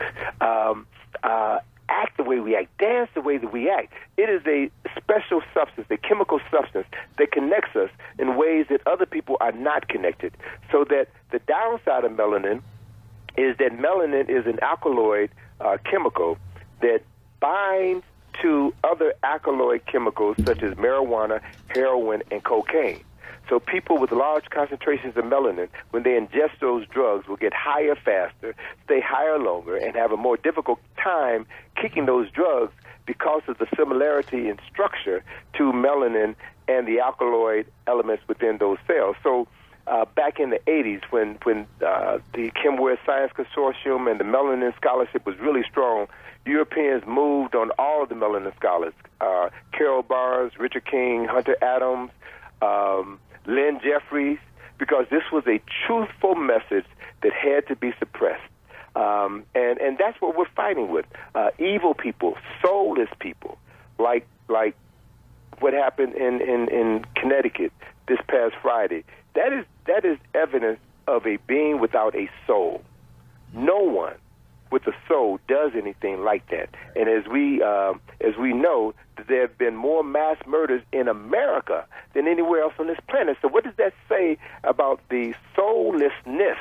act the way we act, dance the way that we act. It is a special substance, a chemical substance that connects us in ways that other people are not connected. So that the downside of melanin is that melanin is an alkaloid chemical that binds to other alkaloid chemicals such as marijuana, heroin, and cocaine. So people with large concentrations of melanin, when they ingest those drugs, will get higher faster, stay higher longer, and have a more difficult time kicking those drugs because of the similarity in structure to melanin and the alkaloid elements within those cells. So back in the 80s, when the Chemware Science Consortium and the melanin scholarship was really strong, Europeans moved on all of the melanin scholars, Carol Barnes, Richard King, Hunter Adams, Lynn Jeffries, because this was a truthful message that had to be suppressed. And that's what we're fighting with. Evil people, soulless people, like what happened in Connecticut this past Friday. That is evidence of a being without a soul. No one with a soul does anything like that. And as we know, the there have been more mass murders in America than anywhere else on this planet. So what does that say about the soullessness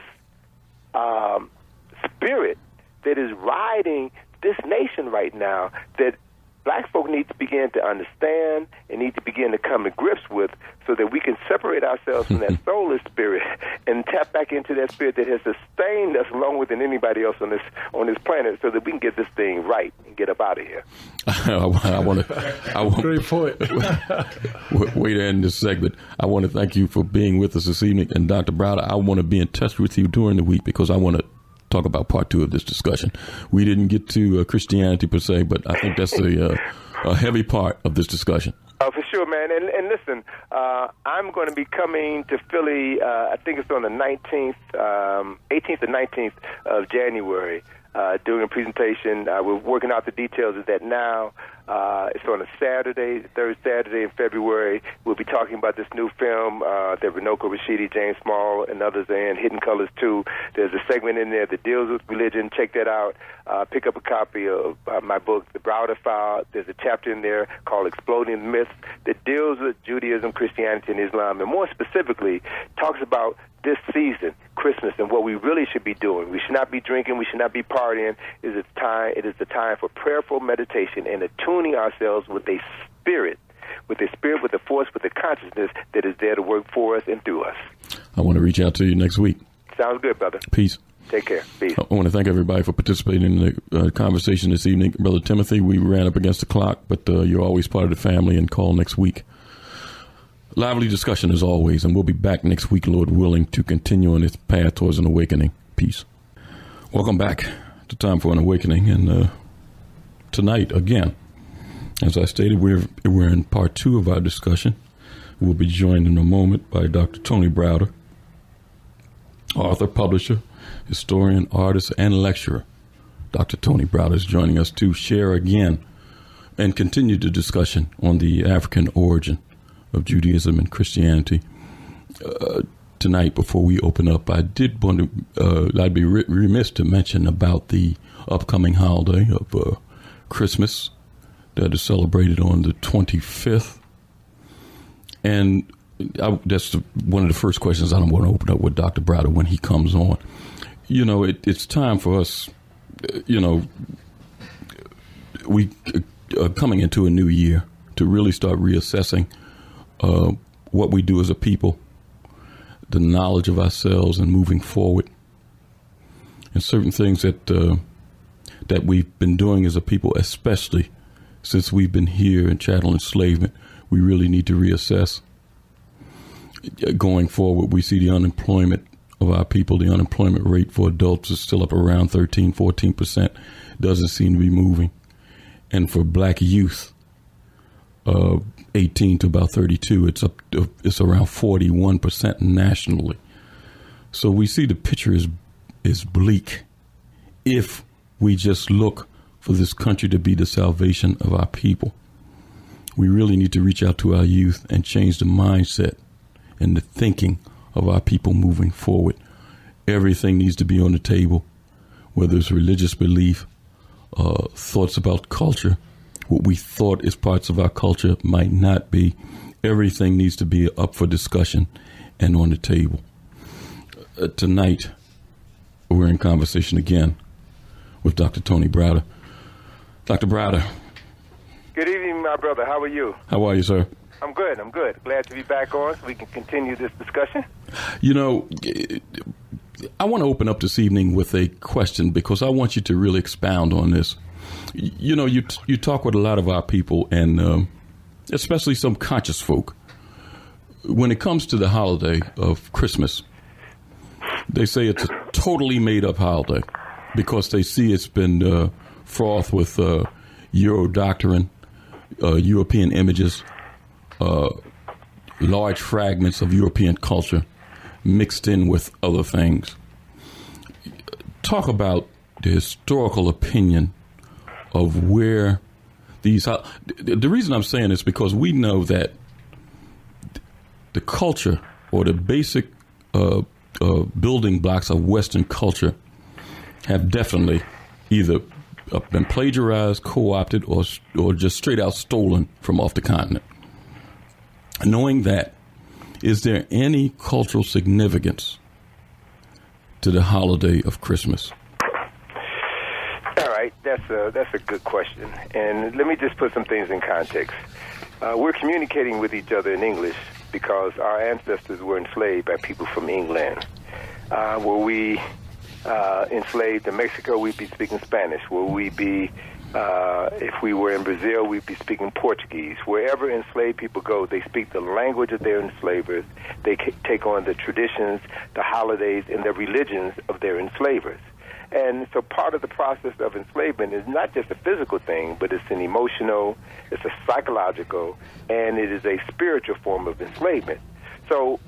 spirit that is riding this nation right now, that black folk need to begin to understand and need to begin to come to grips with, so that we can separate ourselves from that soulless spirit and tap back into that spirit that has sustained us longer than anybody else on this planet, so that we can get this thing right and get up out of here. I want to. Great point. Way to end this segment. I want to thank you for being with us this evening, and Dr. Browder, I want to be in touch with you during the week, because I want to talk about part 2 of this discussion. We didn't get to Christianity per se, but I think that's a heavy part of this discussion. For sure, man. And listen, I'm going to be coming to Philly, I think it's on the 18th and 19th of January, doing a presentation. We're working out the details of that now. It's on a Saturday, the third Saturday in February. We'll be talking about this new film that Renewal, Rashidi, James Small, and others are in, Hidden Colors 2. There's a segment in there that deals with religion. Check that out. Pick up a copy of my book, The Browder File. There's a chapter in there called Exploding the Myths that deals with Judaism, Christianity, and Islam, and more specifically talks about this season, Christmas, and what we really should be doing. We should not be drinking. We should not be partying. It is the time for prayerful meditation and attuning ourselves with a spirit, with a force, with a consciousness that is there to work for us and through us. I want to reach out to you next week. Sounds good, brother. Peace. Take care. Peace. I want to thank everybody for participating in the conversation this evening. Brother Timothy, we ran up against the clock, but you're always part of the family, and call next week. Lively discussion as always, and we'll be back next week, Lord willing, to continue on this path towards an awakening. Peace. Welcome back to Time for an Awakening, and tonight, again, as I stated, we're in part 2 of our discussion. We'll be joined in a moment by Dr. Tony Browder, author, publisher, historian, artist, and lecturer. Dr. Tony Browder is joining us to share again and continue the discussion on the African origin of Judaism and Christianity. Tonight, before we open up, I did want to, I'd be remiss to mention about the upcoming holiday of Christmas that is celebrated on the 25th. And that's one of the first questions I want to open up with Dr. Browder when he comes on. You know, it's time for us, we are coming into a new year to really start reassessing what we do as a people, the knowledge of ourselves, and moving forward. And certain things that we've been doing as a people, especially since we've been here in chattel enslavement, we really need to reassess. Going forward, we see the unemployment of our people. The unemployment rate for adults is still up around 13, 14%. Doesn't seem to be moving. And for black youth, 18 to about 32, it's around 41% nationally. So we see the picture is bleak if we just look for this country to be the salvation of our people. We really need to reach out to our youth and change the mindset and the thinking of our people moving forward. Everything needs to be on the table, whether it's religious belief, thoughts about culture. What we thought is parts of our culture might not be. Everything needs to be up for discussion and on the table. Tonight, we're in conversation again with Dr. Tony Browder. Dr. Browder. Good evening, my brother. How are you? How are you, sir? I'm good. Glad to be back on so we can continue this discussion. You know, I want to open up this evening with a question because I want you to really expound on this. You know, you talk with a lot of our people, and especially some conscious folk. When it comes to the holiday of Christmas, they say it's a totally made-up holiday because they see it's been frothed with Euro doctrine, European images, large fragments of European culture mixed in with other things. Talk about the historical opinion of where these... The reason I'm saying this is because we know that the culture or the basic building blocks of Western culture have definitely either been plagiarized, co-opted, or just straight out stolen from off the continent. Knowing that, is there any cultural significance to the holiday of Christmas? All right, that's a good question. And let me just put some things in context. We're communicating with each other in English because our ancestors were enslaved by people from England. Were we enslaved in Mexico, we'd be speaking Spanish. Will we be, if we were in Brazil, we'd be speaking Portuguese. Wherever enslaved people go, they speak the language of their enslavers. They take on the traditions, the holidays, and the religions of their enslavers. And so part of the process of enslavement is not just a physical thing, but it's an emotional, it's a psychological, and it is a spiritual form of enslavement. So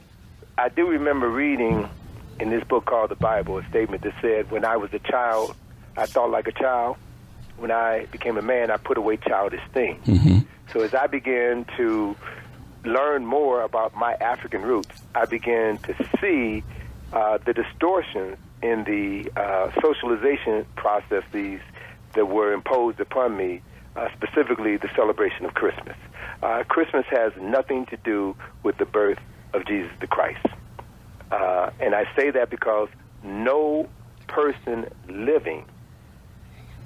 I do remember reading in this book called the Bible a statement that said, when I was a child, I thought like a child. When I became a man, I put away childish things. Mm-hmm. So as I began to learn more about my African roots, I began to see the distortions in the socialization processes that were imposed upon me, specifically the celebration of Christmas. Christmas has nothing to do with the birth of Jesus the Christ. And I say that because no person living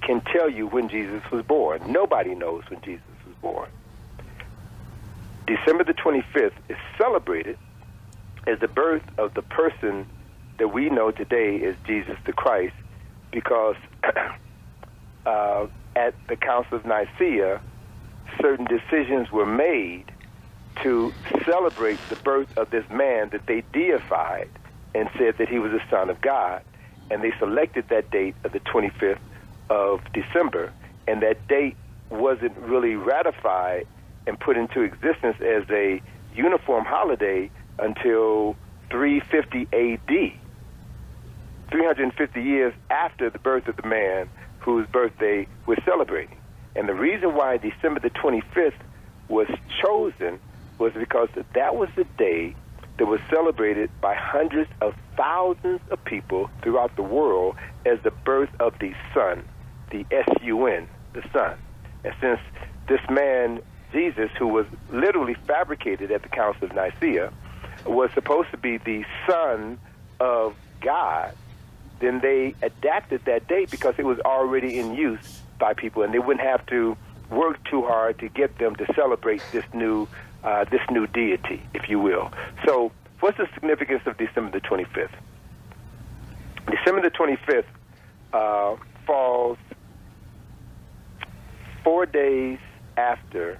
can tell you when Jesus was born. Nobody knows when Jesus was born. December the 25th is celebrated as the birth of the person that we know today as Jesus the Christ, because at the Council of Nicaea, certain decisions were made to celebrate the birth of this man that they deified and said that he was the Son of God. And they selected that date of the 25th of December, and that date wasn't really ratified and put into existence as a uniform holiday until 350 A.D., 350 years after the birth of the man whose birthday we're celebrating. And the reason why December the 25th was chosen was because that was the day that was celebrated by hundreds of thousands of people throughout the world as the birth of the Son, the S-U-N, the Son. And since this man, Jesus, who was literally fabricated at the Council of Nicaea, was supposed to be the Son of God, then they adapted that date because it was already in use by people, and they wouldn't have to work too hard to get them to celebrate this new deity, if you will. So what's the significance of December the 25th? December the 25th falls 4 days after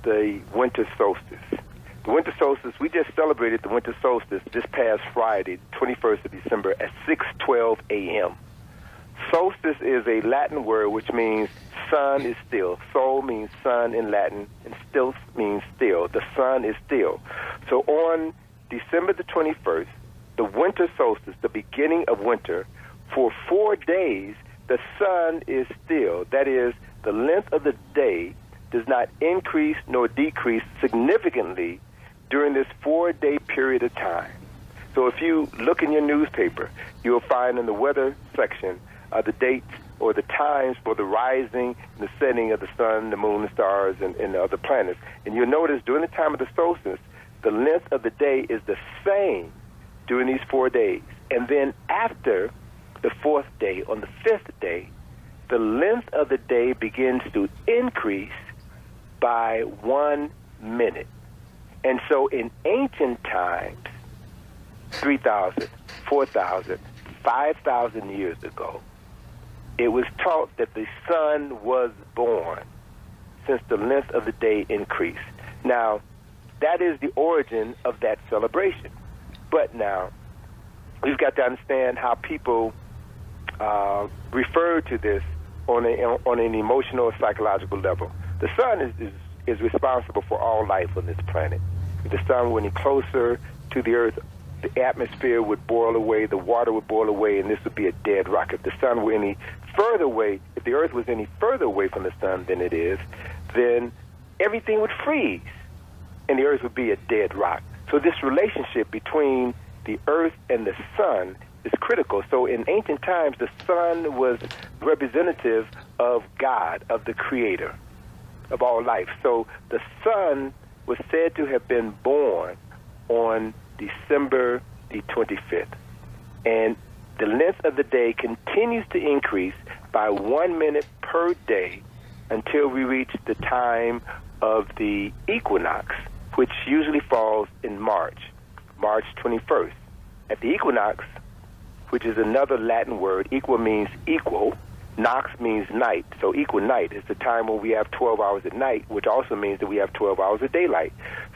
the winter solstice. The winter solstice, we just celebrated the winter solstice this past Friday, 21st of December at 6:12 a.m. Solstice is a Latin word which means sun is still. Sol means sun in Latin, and still means still. The sun is still. So on December the 21st, the winter solstice, the beginning of winter, for 4 days, the sun is still. That is, the length of the day does not increase nor decrease significantly during this 4-day period of time. So if you look in your newspaper, you'll find in the weather section the dates or the times for the rising and the setting of the sun, the moon, the stars, and the other planets. And you'll notice during the time of the solstice, the length of the day is the same during these 4 days. And then after the 4th day, on the 5th day, the length of the day begins to increase by 1 minute. And so in ancient times, 3,000, 4,000, 5,000 years ago, it was taught that the sun was born since the length of the day increased. Now, that is the origin of that celebration. But now, we've got to understand how people refer to this on an emotional or psychological level. The sun is responsible for all life on this planet. If the sun were any closer to the earth, the atmosphere would boil away, the water would boil away, and this would be a dead rock. If the sun were any further away, if the earth was any further away from the sun than it is, then everything would freeze, and the earth would be a dead rock. So this relationship between the earth and the sun is critical. So in ancient times, the sun was representative of God, of the Creator of all life. So the sun was said to have been born on December the 25th. And the length of the day continues to increase by 1 minute per day until we reach the time of the equinox, which usually falls in March 21st. At the equinox, which is another Latin word, equa means equal, nox means night. So equinight is the time when we have 12 hours at night, which also means that we have 12 hours of daylight.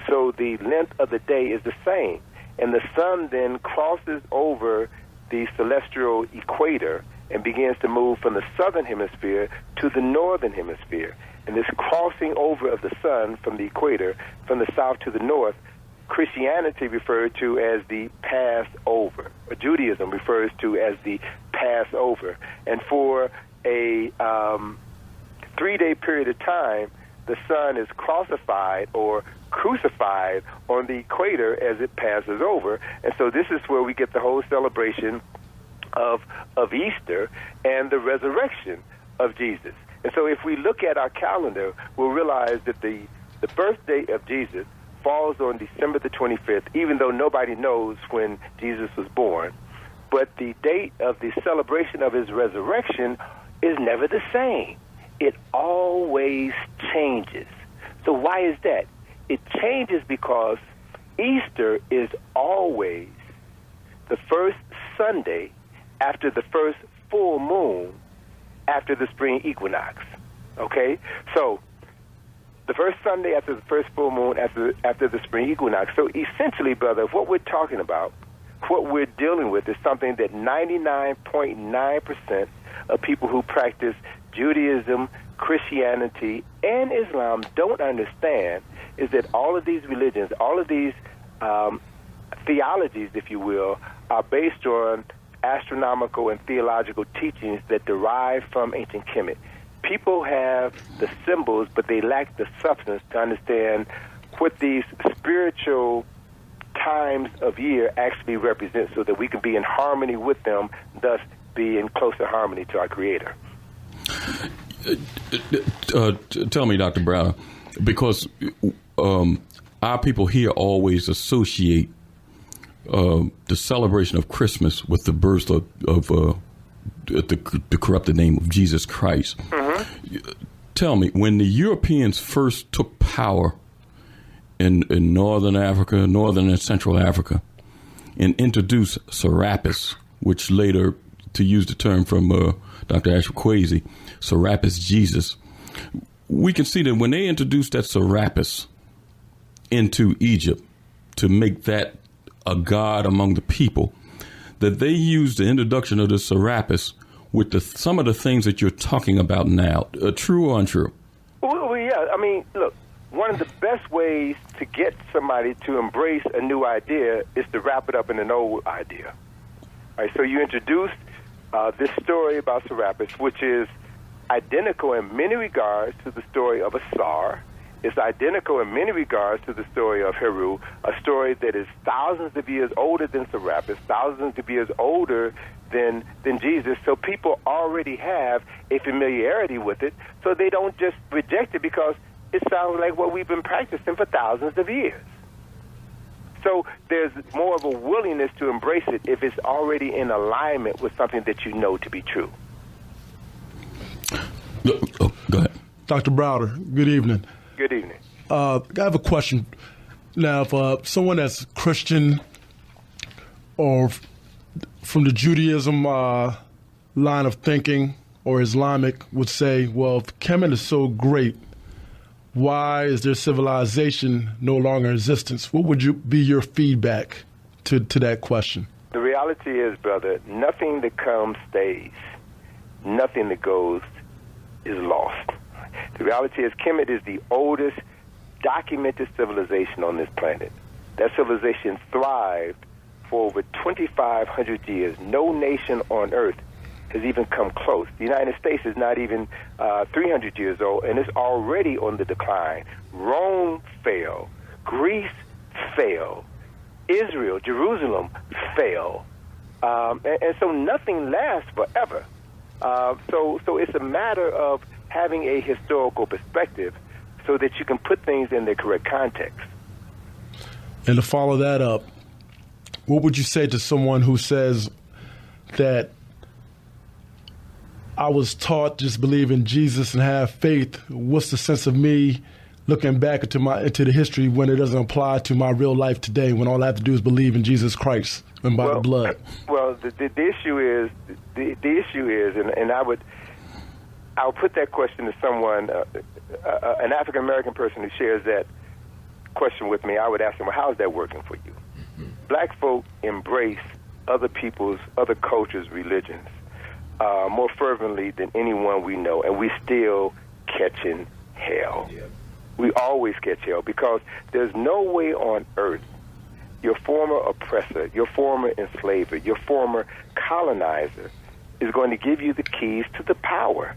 So the length of the day is the same. And the sun then crosses over the celestial equator and begins to move from the southern hemisphere to the northern hemisphere. And this crossing over of the sun from the equator, from the south to the north, Christianity referred to as the Passover, or Judaism refers to as the Passover. And for a 3-day period of time, the sun is crucified or crucified on the equator as it passes over. And so this is where we get the whole celebration of Easter and the resurrection of Jesus. And so if we look at our calendar, we'll realize that the birthday of Jesus falls on December the 25th, even though nobody knows when Jesus was born. But the date of the celebration of his resurrection is never the same. It always changes. So why is that? It changes because Easter is always the first Sunday after the first full moon after the spring equinox. Okay? So the first Sunday after the first full moon after the spring equinox. So essentially, brother, what we're talking about, what we're dealing with is something that 99.9% of people who practice Judaism, Christianity, and Islam don't understand, is that all of these religions, all of these theologies, if you will, are based on astronomical and theological teachings that derive from ancient Kemet. People have the symbols, but they lack the substance to understand what these spiritual times of year actually represent so that we can be in harmony with them, thus be in closer harmony to our Creator. Tell me, Dr. Browder, because our people here always associate the celebration of Christmas with the birth of the corrupted name of Jesus Christ. Mm-hmm. Tell me, when the Europeans first took power in northern Africa, northern and central Africa, and introduced Serapis, which later, to use the term from Dr. Ashwakwasi, Serapis Jesus, we can see that when they introduced that Serapis into Egypt to make that a god among the people, that they used the introduction of the Serapis with some of the things that you're talking about now. True or untrue? Well, yeah. I mean, look, one of the best ways to get somebody to embrace a new idea is to wrap it up in an old idea. All right, so you introduced this story about Serapis, which is identical in many regards to the story of Asar. It's identical in many regards to the story of Heru, a story that is thousands of years older than Serapis, thousands of years older than Jesus. So people already have a familiarity with it, so they don't just reject it because it sounds like what we've been practicing for thousands of years. So there's more of a willingness to embrace it if it's already in alignment with something that you know to be true. Go ahead. Dr. Browder, good evening. Good evening. I have a question. Now, if someone that's Christian or from the Judaism line of thinking or Islamic would say, well, if Kemet is so great, why is their civilization no longer in existence? What would be your feedback to that question? The reality is, brother, nothing that comes stays. Nothing that goes is lost. The reality is Kemet is the oldest documented civilization on this planet. That civilization thrived for over 2,500 years. No nation on Earth has even come close. The United States is not even 300 years old, and it's already on the decline. Rome fell. Greece fell. Israel, Jerusalem fell. And so nothing lasts forever. So it's a matter of having a historical perspective so that you can put things in their correct context. And to follow that up, what would you say to someone who says that I was taught just believe in Jesus and have faith? What's the sense of me looking back into the history when it doesn't apply to my real life today, when all I have to do is believe in Jesus Christ and by the blood? Well, the issue is and I'll put that question to someone, an African American person who shares that question with me. I would ask them, well, how is that working for you? Black folk embrace other people's, other cultures' religions more fervently than anyone we know, and we still catching hell. Yeah. We always catch hell because there's no way on earth your former oppressor, your former enslaver, your former colonizer is going to give you the keys to the power.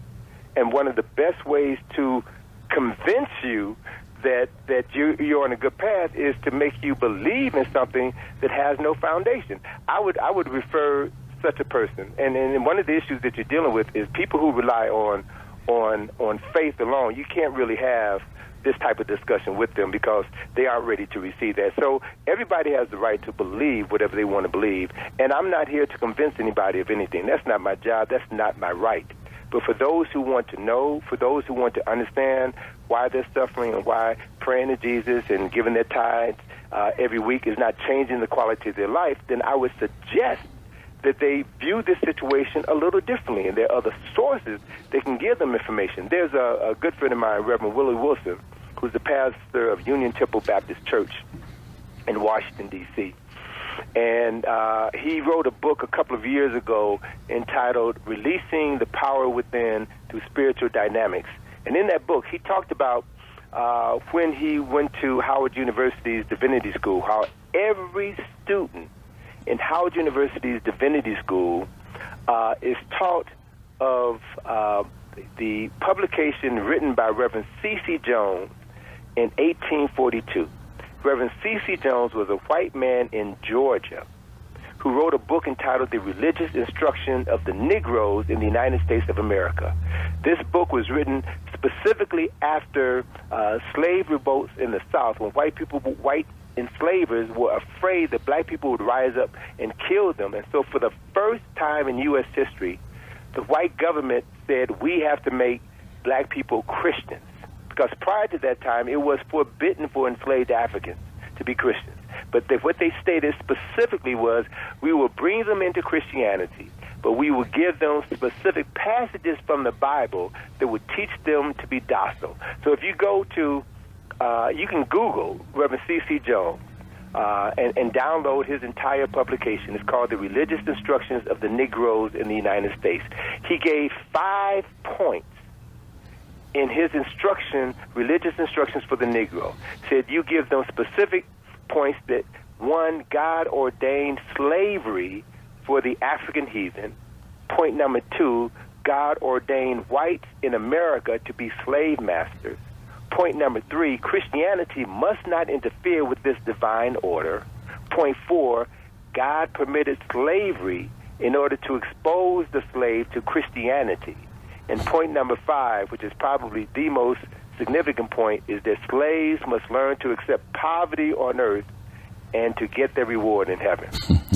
And one of the best ways to convince you that you're on a good path is to make you believe in something that has no foundation. I would refer such a person, and one of the issues that you're dealing with is people who rely on faith alone. You can't really have this type of discussion with them because they aren't ready to receive that. So everybody has the right to believe whatever they want to believe, and I'm not here to convince anybody of anything. That's not my job. That's not my right. But for those who want to know, for those who want to understand why they're suffering and why praying to Jesus and giving their tithes every week is not changing the quality of their life, then I would suggest that they view this situation a little differently, and there are other sources that can give them information. There's a good friend of mine, Reverend Willie Wilson, who's the pastor of Union Temple Baptist Church in Washington, D.C., and he wrote a book a couple of years ago entitled Releasing the Power Within Through Spiritual Dynamics. And in that book, he talked about when he went to Howard University's Divinity School, how every student in Howard University's Divinity School is taught of the publication written by Reverend C.C. Jones in 1842. Reverend C.C. Jones was a white man in Georgia who wrote a book entitled The Religious Instruction of the Negroes in the United States of America. This book was written specifically after slave revolts in the South, when white enslavers were afraid that black people would rise up and kill them. And so for the first time in U.S. history, the white government said, we have to make black people Christians. Because prior to that time, it was forbidden for enslaved Africans to be Christians. But what they stated specifically was, we will bring them into Christianity, but we will give them specific passages from the Bible that would teach them to be docile. So if you go to, you can Google Reverend C.C. Jones and download his entire publication. It's called The Religious Instructions of the Negroes in the United States. He gave 5 points in his instruction, religious instructions for the Negro. Said you give them specific points that, 1, God ordained slavery for the African heathen. Point number 2, God ordained whites in America to be slave masters. Point number 3, Christianity must not interfere with this divine order. Point 4, God permitted slavery in order to expose the slave to Christianity. And point number 5, which is probably the most significant point, is that slaves must learn to accept poverty on earth and to get their reward in heaven.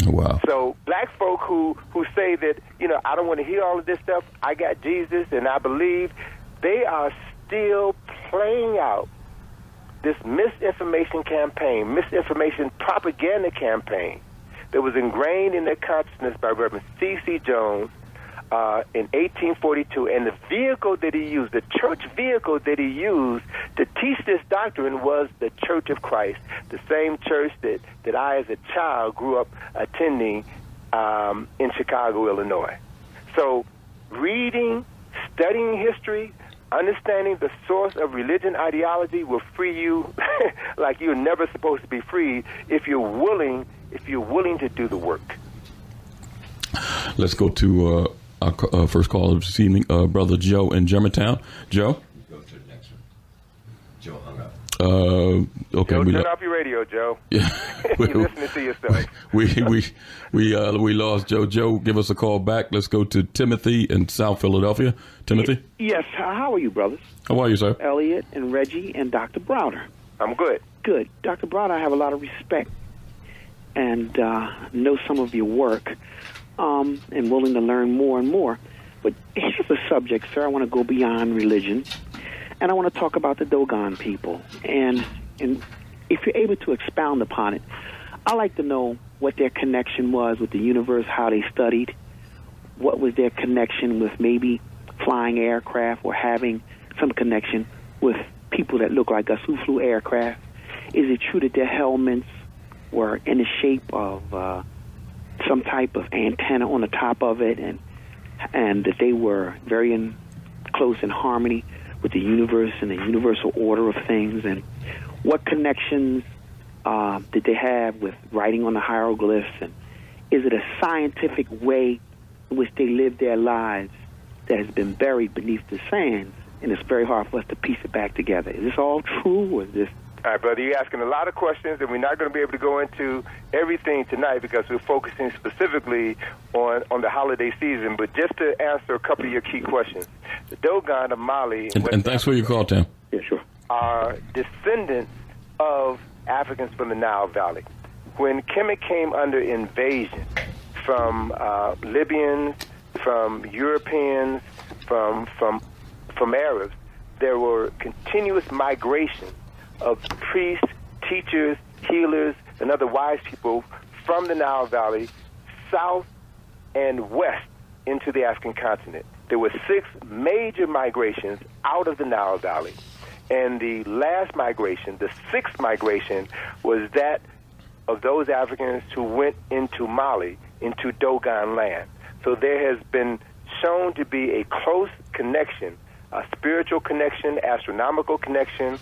Wow. So black folk who say that, I don't want to hear all of this stuff, I got Jesus and I believe, they are still playing out this misinformation campaign, misinformation propaganda campaign that was ingrained in their consciousness by Reverend C.C. Jones in 1842, and the vehicle that he used, the church vehicle that he used to teach this doctrine was the Church of Christ, the same church that I as a child grew up attending in Chicago, Illinois. So reading, studying history, understanding the source of religion ideology will free you like you're never supposed to be freed if you're willing to do the work. Let's go to our first call this evening, Brother Joe in Germantown. Joe? Go to the next one. Joe hung up. Okay, Joe, turn off your radio, Joe. Yeah, You're listening to yourself. We lost Joe. Joe, give us a call back. Let's go to Timothy in South Philadelphia. Timothy? Yes. How are you, brothers? How are you, sir? Elliot and Reggie and Dr. Browder. I'm good. Good. Dr. Browder, I have a lot of respect and know some of your work and willing to learn more and more. But here's the subject, sir. I want to go beyond religion, and I want to talk about the Dogon people. And if you're able to expound upon it, I'd like to know what their connection was with the universe, how they studied, what was their connection with maybe flying aircraft or having some connection with people that look like us who flew aircraft. Is it true that their helmets were in the shape of some type of antenna on the top of it, and that they were very close in harmony with the universe and the universal order of things? And what connections did they have with writing on the hieroglyphs? And is it a scientific way in which they lived their lives that has been buried beneath the sands, and it's very hard for us to piece it back together? Is this all true, or is this... All right, brother, you're asking a lot of questions, and we're not going to be able to go into everything tonight because we're focusing specifically on the holiday season. But just to answer a couple of your key questions, the Dogon of Mali... And thanks for your call, Tim. Yeah, sure. ...are descendants of Africans from the Nile Valley. When Kemet came under invasion from Libyans, from Europeans, from Arabs, there were continuous migrations of priests, teachers, healers, and other wise people from the Nile Valley south and west into the African continent. There were 6 major migrations out of the Nile Valley. And the last migration, the 6th migration, was that of those Africans who went into Mali, into Dogon land. So there has been shown to be a close connection, a spiritual connection, astronomical connection,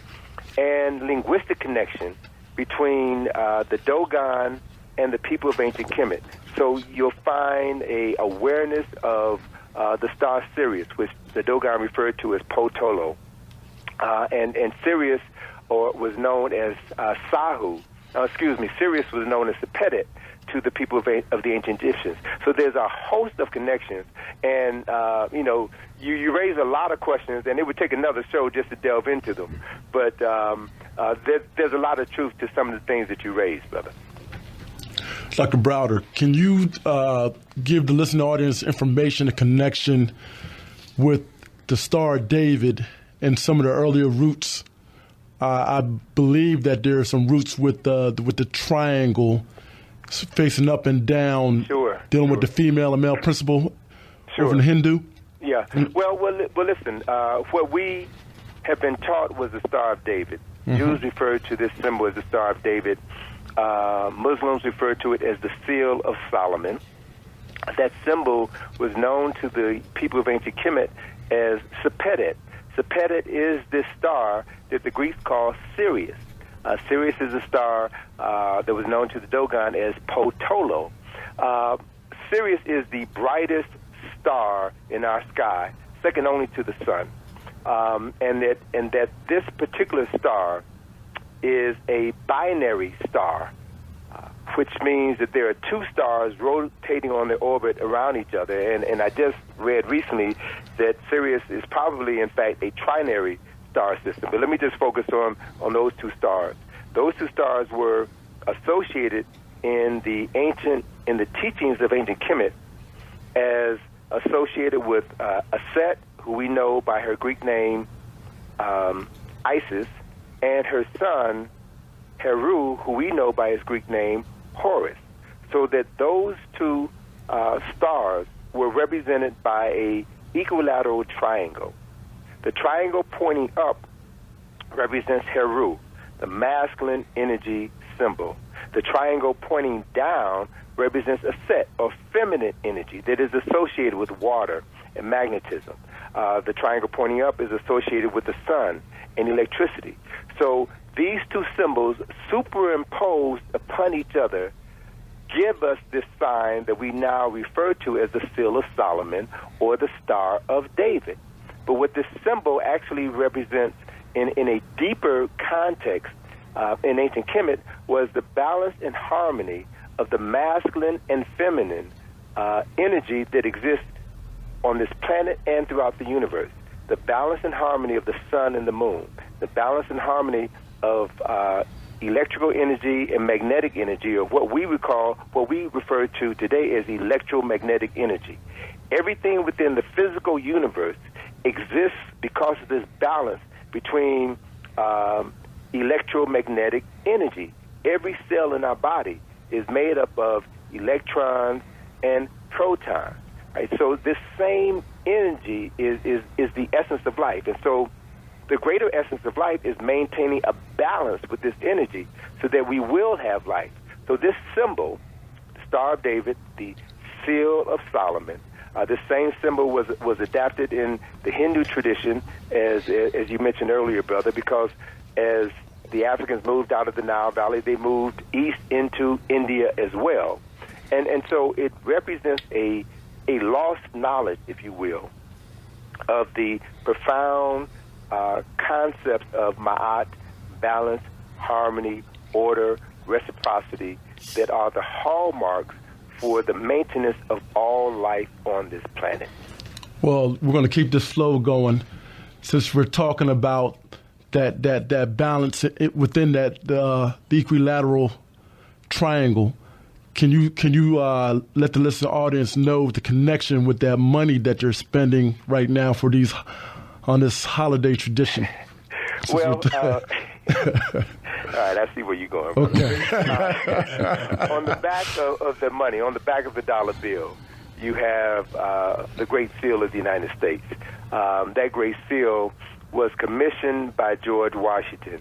and linguistic connection between the Dogon and the people of ancient Kemet. So you'll find a awareness of the star Sirius, which the Dogon referred to as Potolo. And Sirius was known as Sirius was known as Sepedet to the people of the ancient Egyptians. So there's a host of connections, and you raise a lot of questions, and it would take another show just to delve into them. But there's a lot of truth to some of the things that you raised, brother. Dr. Browder, can you give the listening audience information, a connection with the Star of David and some of the earlier roots? I believe that there are some roots with the triangle facing up and down, dealing with the female and male principle over in Hindu. Yeah. Well, listen. What we have been taught was the Star of David. Mm-hmm. Jews refer to this symbol as the Star of David. Muslims refer to it as the Seal of Solomon. That symbol was known to the people of ancient Kemet as Sepedet. Sepedet is this star that the Greeks call Sirius. Sirius is a star that was known to the Dogon as Potolo. Sirius is the brightest star in our sky, second only to the sun. And that this particular star is a binary star, which means that there are 2 stars rotating on their orbit around each other. And I just read recently that Sirius is probably, in fact, a trinary star system. But let me just focus on those 2 stars. Those 2 stars were associated in the teachings of ancient Kemet as associated with Aset, who we know by her Greek name Isis, and her son Heru, who we know by his Greek name Horus. So that those 2 stars were represented by a equilateral triangle. The triangle pointing up represents Heru, the masculine energy symbol. The triangle pointing down represents Aset, or feminine energy, that is associated with water and magnetism. The triangle pointing up is associated with the sun and electricity. So these 2 symbols superimposed upon each other give us this sign that we now refer to as the Seal of Solomon or the Star of David. But what this symbol actually represents in a deeper context in ancient Kemet was the balance and harmony of the masculine and feminine energy that exists on this planet and throughout the universe. The balance and harmony of the sun and the moon, the balance and harmony of electrical energy and magnetic energy, or what we refer to today as electromagnetic energy. Everything within the physical universe exists because of this balance between electromagnetic energy. Every cell in our body is made up of electrons and protons. Right? So this same energy is the essence of life. And so the greater essence of life is maintaining a balance with this energy so that we will have life. So this symbol, the Star of David, the Seal of Solomon, this same symbol was adapted in the Hindu tradition, as you mentioned earlier, brother, because as the Africans moved out of the Nile Valley, they moved east into India as well. And so it represents a lost knowledge, if you will, of the profound concepts of ma'at, balance, harmony, order, reciprocity, that are the hallmarks for the maintenance of all life on this planet. Well, we're going to keep this flow going, since we're talking about that balance within the equilateral triangle. Can you let the listener audience know the connection with that money that you're spending right now for on this holiday tradition? Well, all right, I see where you're going. Okay. On the back of the money, on the back of the dollar bill, you have the Great Seal of the United States. That Great Seal was commissioned by George Washington,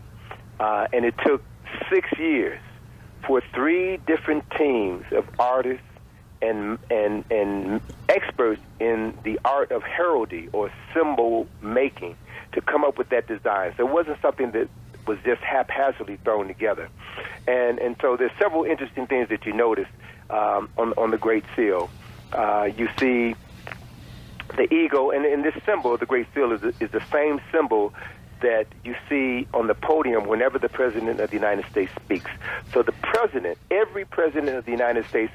and it took 6 years for 3 different teams of artists and experts in the art of heraldry or symbol making to come up with that design. So it wasn't something that was just haphazardly thrown together. And so there's several interesting things that you notice on the Great Seal. You see the eagle, and this symbol, the Great Seal, is the same symbol that you see on the podium whenever the President of the United States speaks. So the President, every President of the United States,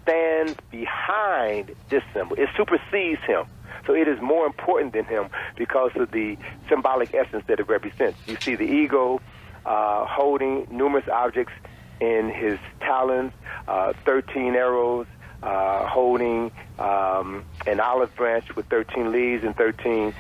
stands behind this symbol. It supersedes him. So it is more important than him because of the symbolic essence that it represents. You see the eagle holding numerous objects in his talons, 13 arrows, holding an olive branch with 13 leaves and 13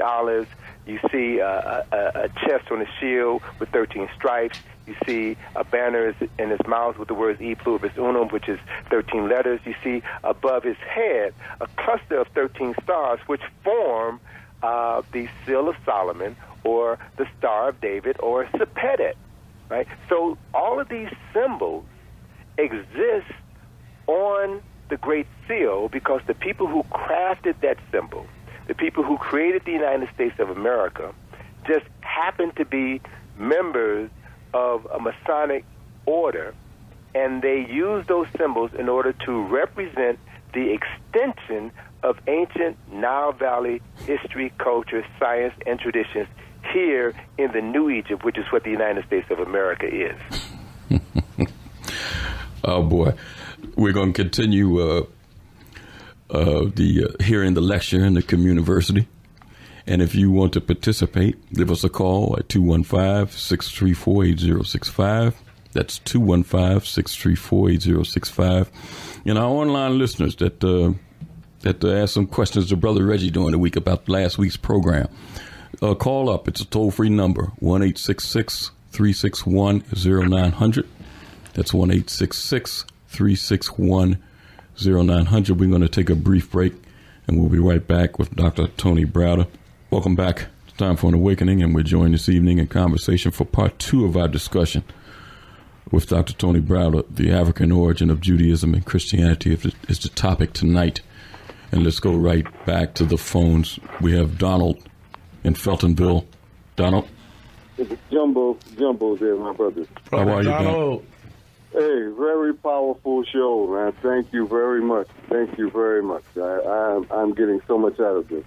olives. You see a chest on a shield with 13 stripes. You see a banner in his mouth with the words E pluribus unum, which is 13 letters. You see above his head a cluster of 13 stars, which form the Seal of Solomon, or the Star of David, or Sepedet, right? So all of these symbols exist on the Great Seal because the people who crafted that symbol, the people who created the United States of America, just happened to be members of a Masonic order, and they used those symbols in order to represent the extension of ancient Nile Valley history, culture, science, and traditions here in the New Egypt, which is what the United States of America is. Oh, boy. We're going to continue hearing the lecture in the community. And if you want to participate, give us a call at 215-634-8065. That's 215-634-8065. And our online listeners that asked some questions to Brother Reggie during the week about last week's program, call up. It's a toll-free number, 1-866-361-0900. That's 1-866-361-0900. We're going to take a brief break, and we'll be right back with Dr. Tony Browder. Welcome back. It's time for an awakening, and we're joined this evening in conversation for part 2 of our discussion with Dr. Tony Browder. The African origin of Judaism and Christianity is the topic tonight. And let's go right back to the phones. We have Donald in Feltonville. Donald? Jumbo's there, my brother. How are you, Donald? Hey, very powerful show, man. Thank you very much. Thank you very much. I'm getting so much out of this.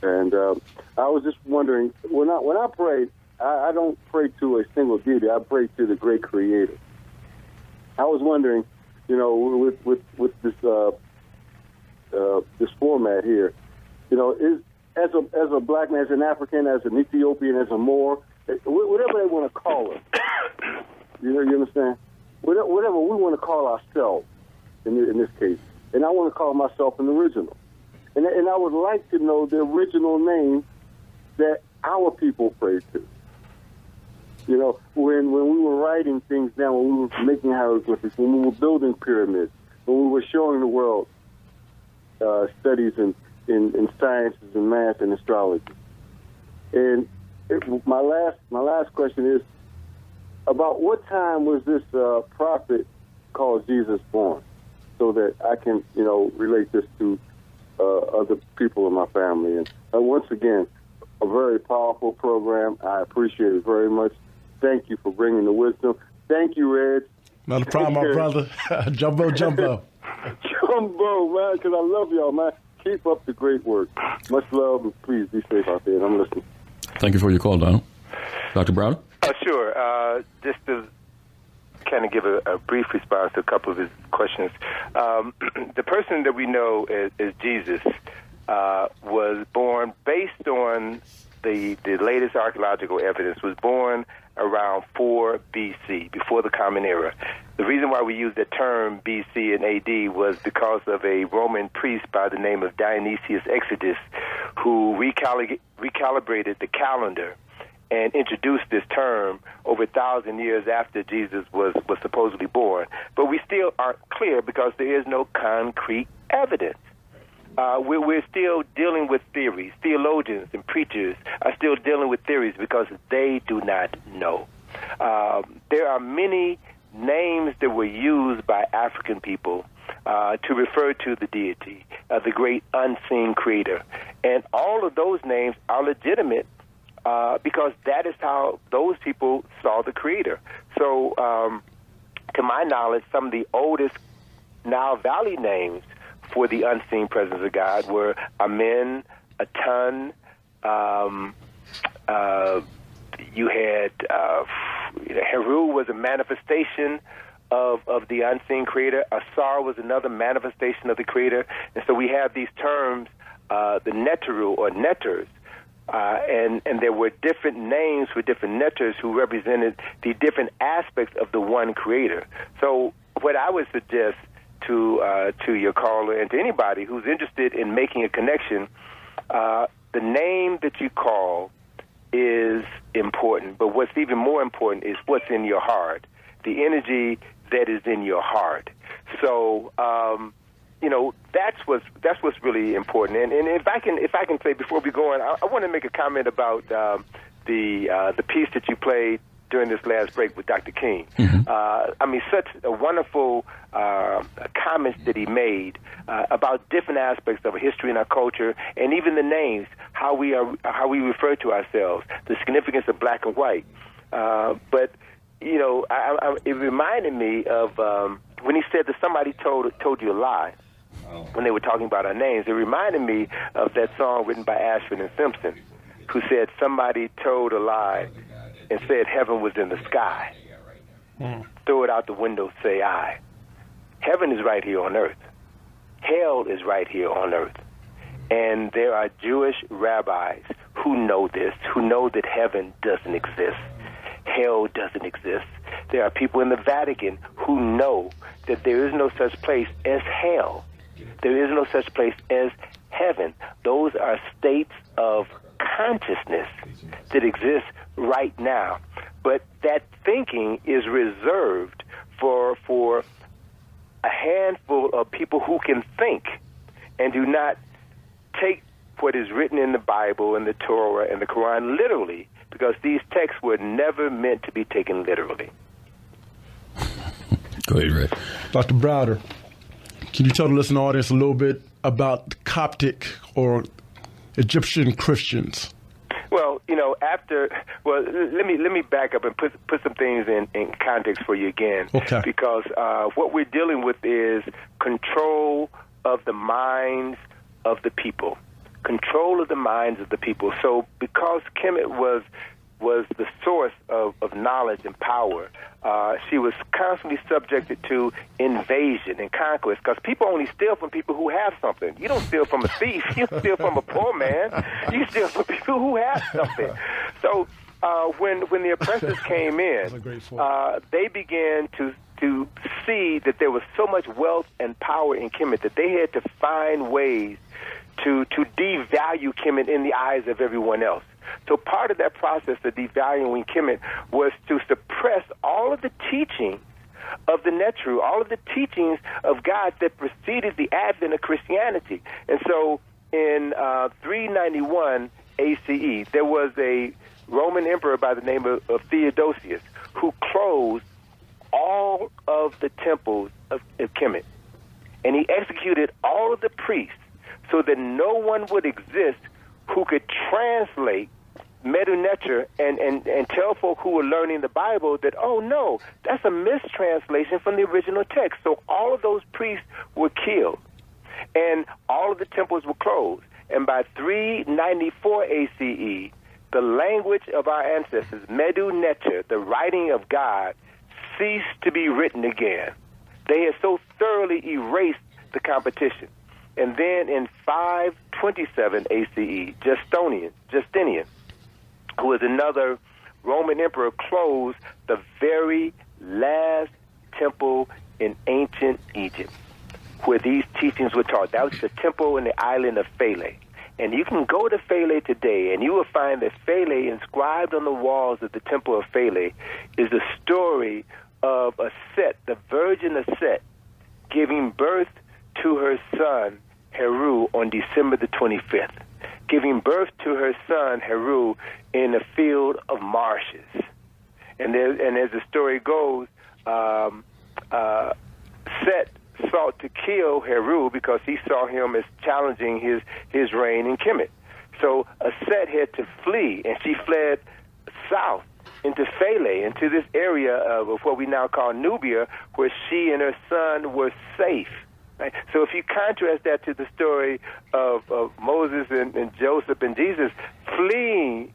And I was just wondering, when I pray, I don't pray to a single deity. I pray to the great Creator. I was wondering, with this this format here, is as a black man, as an African, as an Ethiopian, as a Moor, whatever they want to call us. You understand? Whatever we want to call ourselves in this case. And I want to call myself an original. And I would like to know the original name that our people pray to. When we were writing things down, when we were making hieroglyphics, when we were building pyramids, when we were showing the world studies in sciences and math and astrology. And my last question is, about what time was this prophet called Jesus born? So that I can, relate this to other people in my family. And once again, a very powerful program. I appreciate it very much. Thank you for bringing the wisdom. Thank you, Red. Not a problem, my brother. Jumbo. Jumbo, man, because I love y'all, man. Keep up the great work. Much love, and please be safe out there. And I'm listening. Thank you for your call, Donald. Dr. Browder? Sure. Just to kind of give a brief response to a couple of his questions. The person that we know as Jesus was born based on the latest archaeological evidence, was born around 4 BC, before the Common Era. The reason why we use the term BC and AD was because of a Roman priest by the name of Dionysius Exodus who recalibrated the calendar and introduced this term over 1,000 years after Jesus was supposedly born. But we still aren't clear because there is no concrete evidence. We're still dealing with theories. Theologians and preachers are still dealing with theories because they do not know. There are many names that were used by African people to refer to the deity, the great unseen creator. And all of those names are legitimate because that is how those people saw the creator. So, to my knowledge, some of the oldest Nile Valley names for the unseen presence of God were Amen, Atun. You had Heru was a manifestation of the unseen creator. Asar was another manifestation of the creator. And so we have these terms, the Neteru or Neters, and there were different names for different Neters who represented the different aspects of the one creator. So what I would suggest to your caller and to anybody who's interested in making a connection, the name that you call is important, but what's even more important is what's in your heart, the energy that is in your heart. So, that's what's really important. And if I can say before we go on, I want to make a comment about the piece that you played during this last break with Dr. King. Mm-hmm. Such a wonderful comments that he made about different aspects of history and our culture, and even the names, how we refer to ourselves, the significance of black and white. But it reminded me of when he said that somebody told you a lie when they were talking about our names. It reminded me of that song written by Ashford and Simpson, who said somebody told a lie and said heaven was in the sky. Throw it out the window, say I. Heaven is right here on earth. Hell is right here on earth. And there are Jewish rabbis who know this, who know that heaven doesn't exist. Hell doesn't exist. There are people in the Vatican who know that there is no such place as hell. There is no such place as heaven. Those are states of consciousness that exist right now. But that thinking is reserved for a handful of people who can think and do not take what is written in the Bible and the Torah and the Quran literally, because these texts were never meant to be taken literally. Go ahead, Ray. Dr. Browder, can you tell the listening audience a little bit about Coptic or Egyptian Christians? Well, let me back up and put some things in context for you again. Okay. Because what we're dealing with is control of the minds of the people. Control of the minds of the people. So because Kemet was the knowledge and power. She was constantly subjected to invasion and conquest, because people only steal from people who have something. You don't steal from a thief. You don't steal from a poor man. You steal from people who have something. So when the oppressors came in, they began to see that there was so much wealth and power in Kemet that they had to find ways to devalue Kemet in the eyes of everyone else. So part of that process of devaluing Kemet was to suppress all of the teachings of the Netru, all of the teachings of God that preceded the advent of Christianity. And so in 391 ACE, there was a Roman emperor by the name of Theodosius who closed all of the temples of Kemet. And he executed all of the priests so that no one would exist who could translate Medu Neter and tell folk who were learning the Bible that, oh, no, that's a mistranslation from the original text. So all of those priests were killed, and all of the temples were closed. And by 394 ACE, the language of our ancestors, Medu Neter, the writing of God, ceased to be written again. They had so thoroughly erased the competition. And then in 527 ACE, Justinian, who was another Roman emperor, closed the very last temple in ancient Egypt where these teachings were taught. That was the temple in the island of Philae. And you can go to Philae today, and you will find that Philae, inscribed on the walls of the temple of Philae, is the story of Aset, the virgin Aset, giving birth to her son, Heru, on December the 25th, giving birth to her son, Heru, in a field of marshes. And as the story goes, Set sought to kill Heru because he saw him as challenging his reign in Kemet. So Aset had to flee, and she fled south into Philae, into this area of what we now call Nubia, where she and her son were safe. Right? So if you contrast that to the story of Moses and Joseph and Jesus fleeing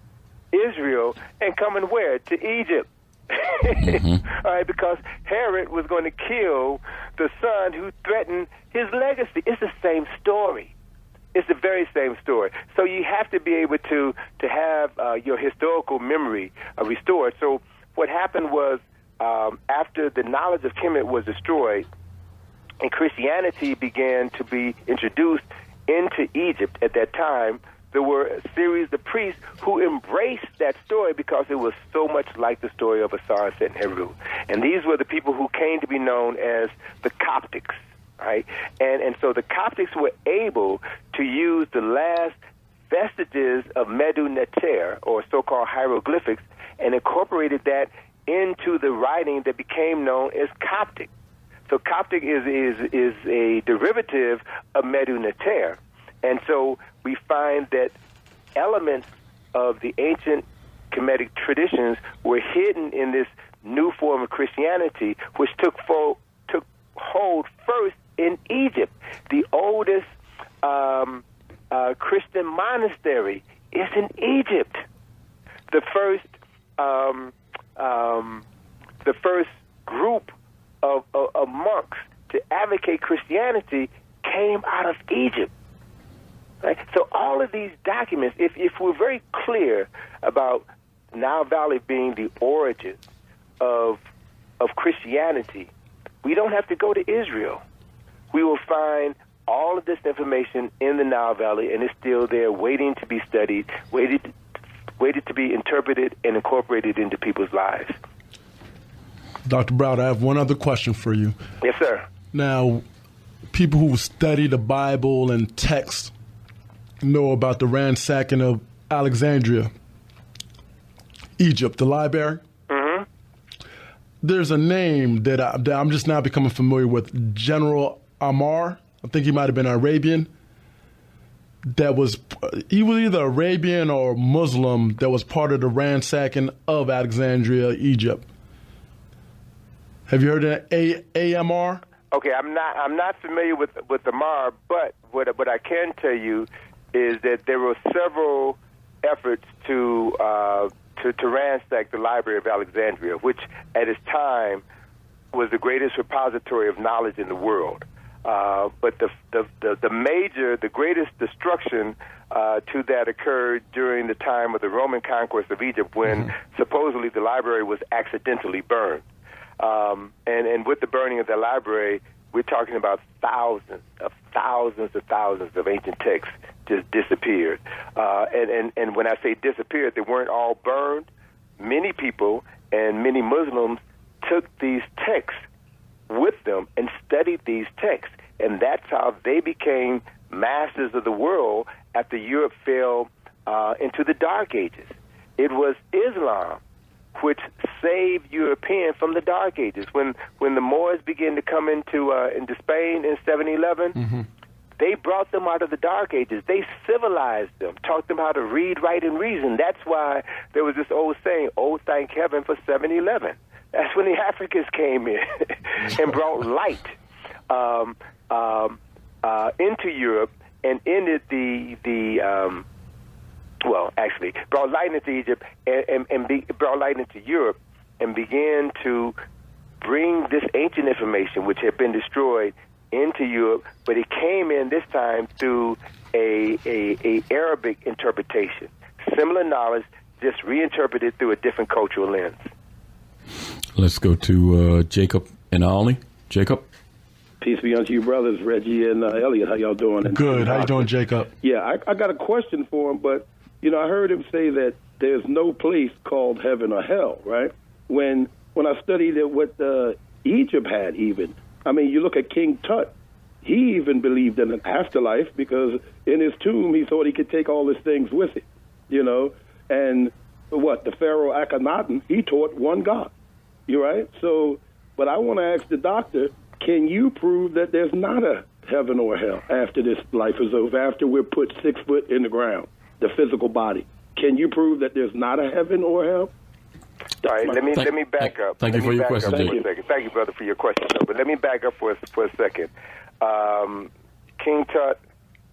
Israel and coming where? To Egypt. Mm-hmm. All right, because Herod was going to kill the son who threatened his legacy. It's the same story. It's the very same story. So you have to be able to have your historical memory restored. So what happened was, after the knowledge of Kemet was destroyed and Christianity began to be introduced into Egypt at that time, there were a series of priests who embraced that story because it was so much like the story of Asar, Set, and Heru. And these were the people who came to be known as the Coptics, right? And so the Coptics were able to use the last vestiges of Medu Neter, or so-called hieroglyphics, and incorporated that into the writing that became known as Coptic. So Coptic is a derivative of Medu Neter. And so we find that elements of the ancient Kemetic traditions were hidden in this new form of Christianity, which took hold first in Egypt. The oldest Christian monastery is in Egypt. The first group of monks to advocate Christianity came out of Egypt. Right? So all of these documents, if we're very clear about Nile Valley being the origin of Christianity, we don't have to go to Israel. We will find all of this information in the Nile Valley, and it's still there waiting to be studied, waited to be interpreted and incorporated into people's lives. Dr. Browder, I have one other question for you. Yes, sir. Now, people who study the Bible and text know about the ransacking of Alexandria, Egypt, the library. Mm-hmm. There's a name that I'm just now becoming familiar with, General Ammar. I think he might have been Arabian. He was either Arabian or Muslim that was part of the ransacking of Alexandria, Egypt. Have you heard of AMR? Okay, I'm not familiar with Ammar, but what I can tell you is that there were several efforts to to ransack the Library of Alexandria, which at its time was the greatest repository of knowledge in the world. But the greatest destruction to that occurred during the time of the Roman conquest of Egypt, when supposedly the library was accidentally burned. And with the burning of the library, we're talking about thousands of ancient texts just disappeared. And when I say disappeared, they weren't all burned. Many people and many Muslims took these texts with them and studied these texts. And that's how they became masters of the world after Europe fell into the Dark Ages. It was Islam which saved Europeans from the Dark Ages. When the Moors began to come into Spain in 711, they brought them out of the Dark Ages. They civilized them, taught them how to read, write, and reason. That's why there was this old saying, "Oh, thank heaven for 711. That's when the Africans came in and brought light into Europe and ended brought light into Egypt and brought light into Europe and began to bring this ancient information, which had been destroyed, into Europe. But it came in this time through a Arabic interpretation. Similar knowledge, just reinterpreted through a different cultural lens. Let's go to Jacob and Ollie. Jacob? Peace be unto you, brothers, Reggie and Elliot. How y'all doing? Good. How you doing, Jacob? Yeah, I got a question for him, but, I heard him say that there's no place called heaven or hell, right? When I studied it, what Egypt had even, you look at King Tut, he even believed in an afterlife because in his tomb he thought he could take all his things with him, and the Pharaoh Akhenaten, he taught one God, you right? So, but I want to ask the doctor, can you prove that there's not a heaven or hell after this life is over, after we're put 6 foot in the ground, the physical body? Can you prove that there's not a heaven or hell? All right, let me back up. Thank you for your question, Jake. Thank you, brother, for your question. But let me back up for a second. King Tut,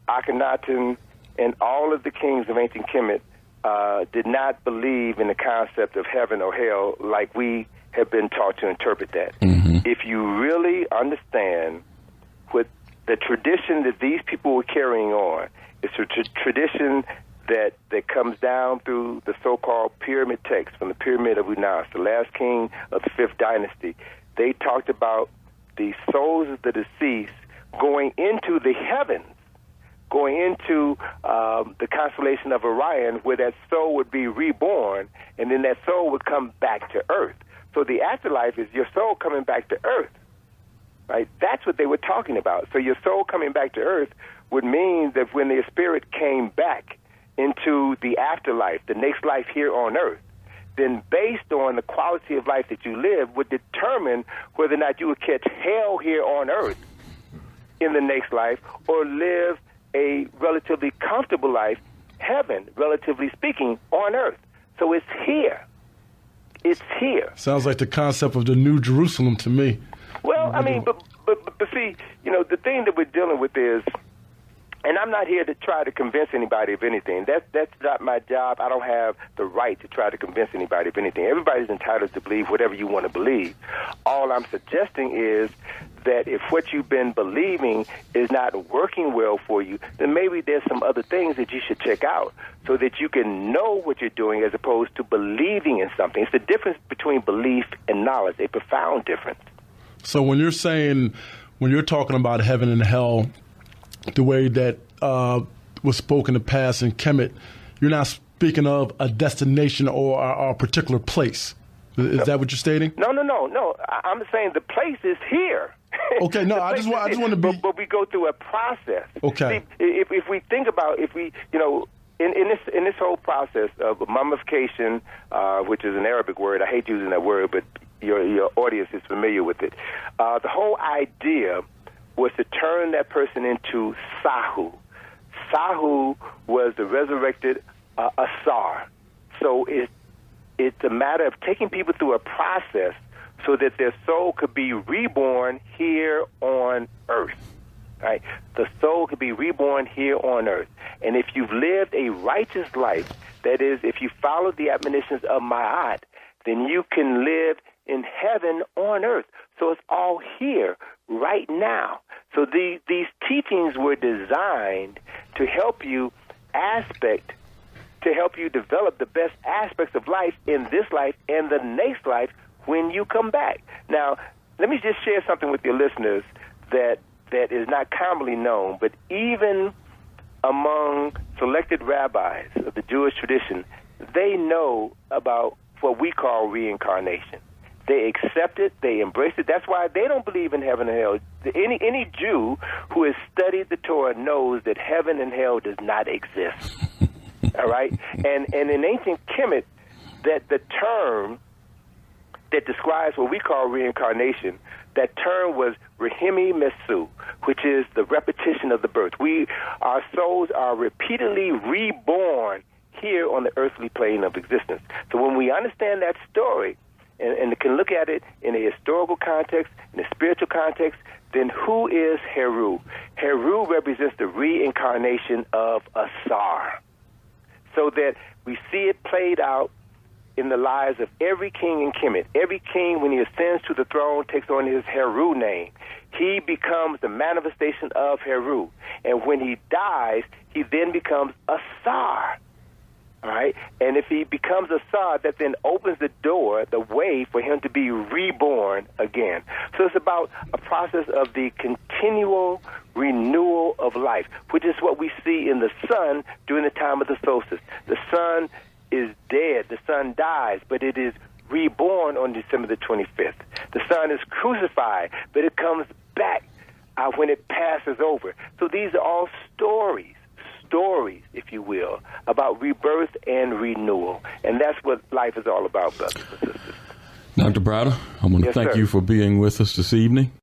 Akhenaten, and all of the kings of ancient Kemet did not believe in the concept of heaven or hell like we have been taught to interpret that. If you really understand what the tradition that these people were carrying on, it's a tradition that comes down through the so-called pyramid text from the Pyramid of Unas, the last king of the 5th dynasty. They talked about the souls of the deceased going into the heavens, going into the constellation of Orion, where that soul would be reborn, and then that soul would come back to Earth. So the afterlife is your soul coming back to Earth, right? That's what they were talking about. So your soul coming back to Earth would mean that when their spirit came back into the afterlife, the next life here on Earth, then based on the quality of life that you live would determine whether or not you would catch hell here on Earth in the next life or live a relatively comfortable life, heaven, relatively speaking, on Earth. So it's here. It's here. Sounds like the concept of the New Jerusalem to me. Well, but see, the thing that we're dealing with is, and I'm not here to try to convince anybody of anything. That's not my job. I don't have the right to try to convince anybody of anything. Everybody's entitled to believe whatever you want to believe. All I'm suggesting is that if what you've been believing is not working well for you, then maybe there's some other things that you should check out so that you can know what you're doing as opposed to believing in something. It's the difference between belief and knowledge, a profound difference. So when you're talking about heaven and hell, the way that was spoken in the past in Kemet, you're not speaking of a destination or a particular place. Is that what you're stating? No. I'm saying the place is here. Okay, no, I just want to be. But we go through a process. Okay. See, if we think about, in this whole process of mummification, which is an Arabic word, I hate using that word, but your audience is familiar with it. The whole idea was to turn that person into Sahu. Sahu was the resurrected Asar. So it's a matter of taking people through a process so that their soul could be reborn here on Earth. Right? The soul could be reborn here on Earth. And if you've lived a righteous life, that is, if you follow the admonitions of Ma'at, then you can live in heaven on earth. So it's all here right now. So these teachings were designed to help you develop the best aspects of life in this life and the next life when you come back. Now, let me just share something with your listeners that is not commonly known, but even among selected rabbis of the Jewish tradition, they know about what we call reincarnation. They accept it, they embrace it. That's why they don't believe in heaven and hell. Any Jew who has studied the Torah knows that heaven and hell does not exist. All right? And in ancient Kemet, that the term that describes what we call reincarnation, that term was Rehimi Mesu, which is the repetition of the birth. Our souls are repeatedly reborn here on the earthly plane of existence. So when we understand that story and can look at it in a historical context, in a spiritual context, then who is Heru? Heru represents the reincarnation of Asar. So that we see it played out in the lives of every king in Kemet. Every king, when he ascends to the throne, takes on his Heru name. He becomes the manifestation of Heru. And when he dies, he then becomes Asar. All right? And if he becomes Asar, that then opens the door, the way for him to be reborn again. So it's about a process of the continual renewal of life, which is what we see in the sun during the time of the solstice. The sun is dead. The sun dies, but it is reborn on December the 25th. The sun is crucified, but it comes back when it passes over. So these are all stories, if you will, about rebirth and renewal. And that's what life is all about, brothers and sisters. Dr. Browder, I want to thank you for being with us this evening.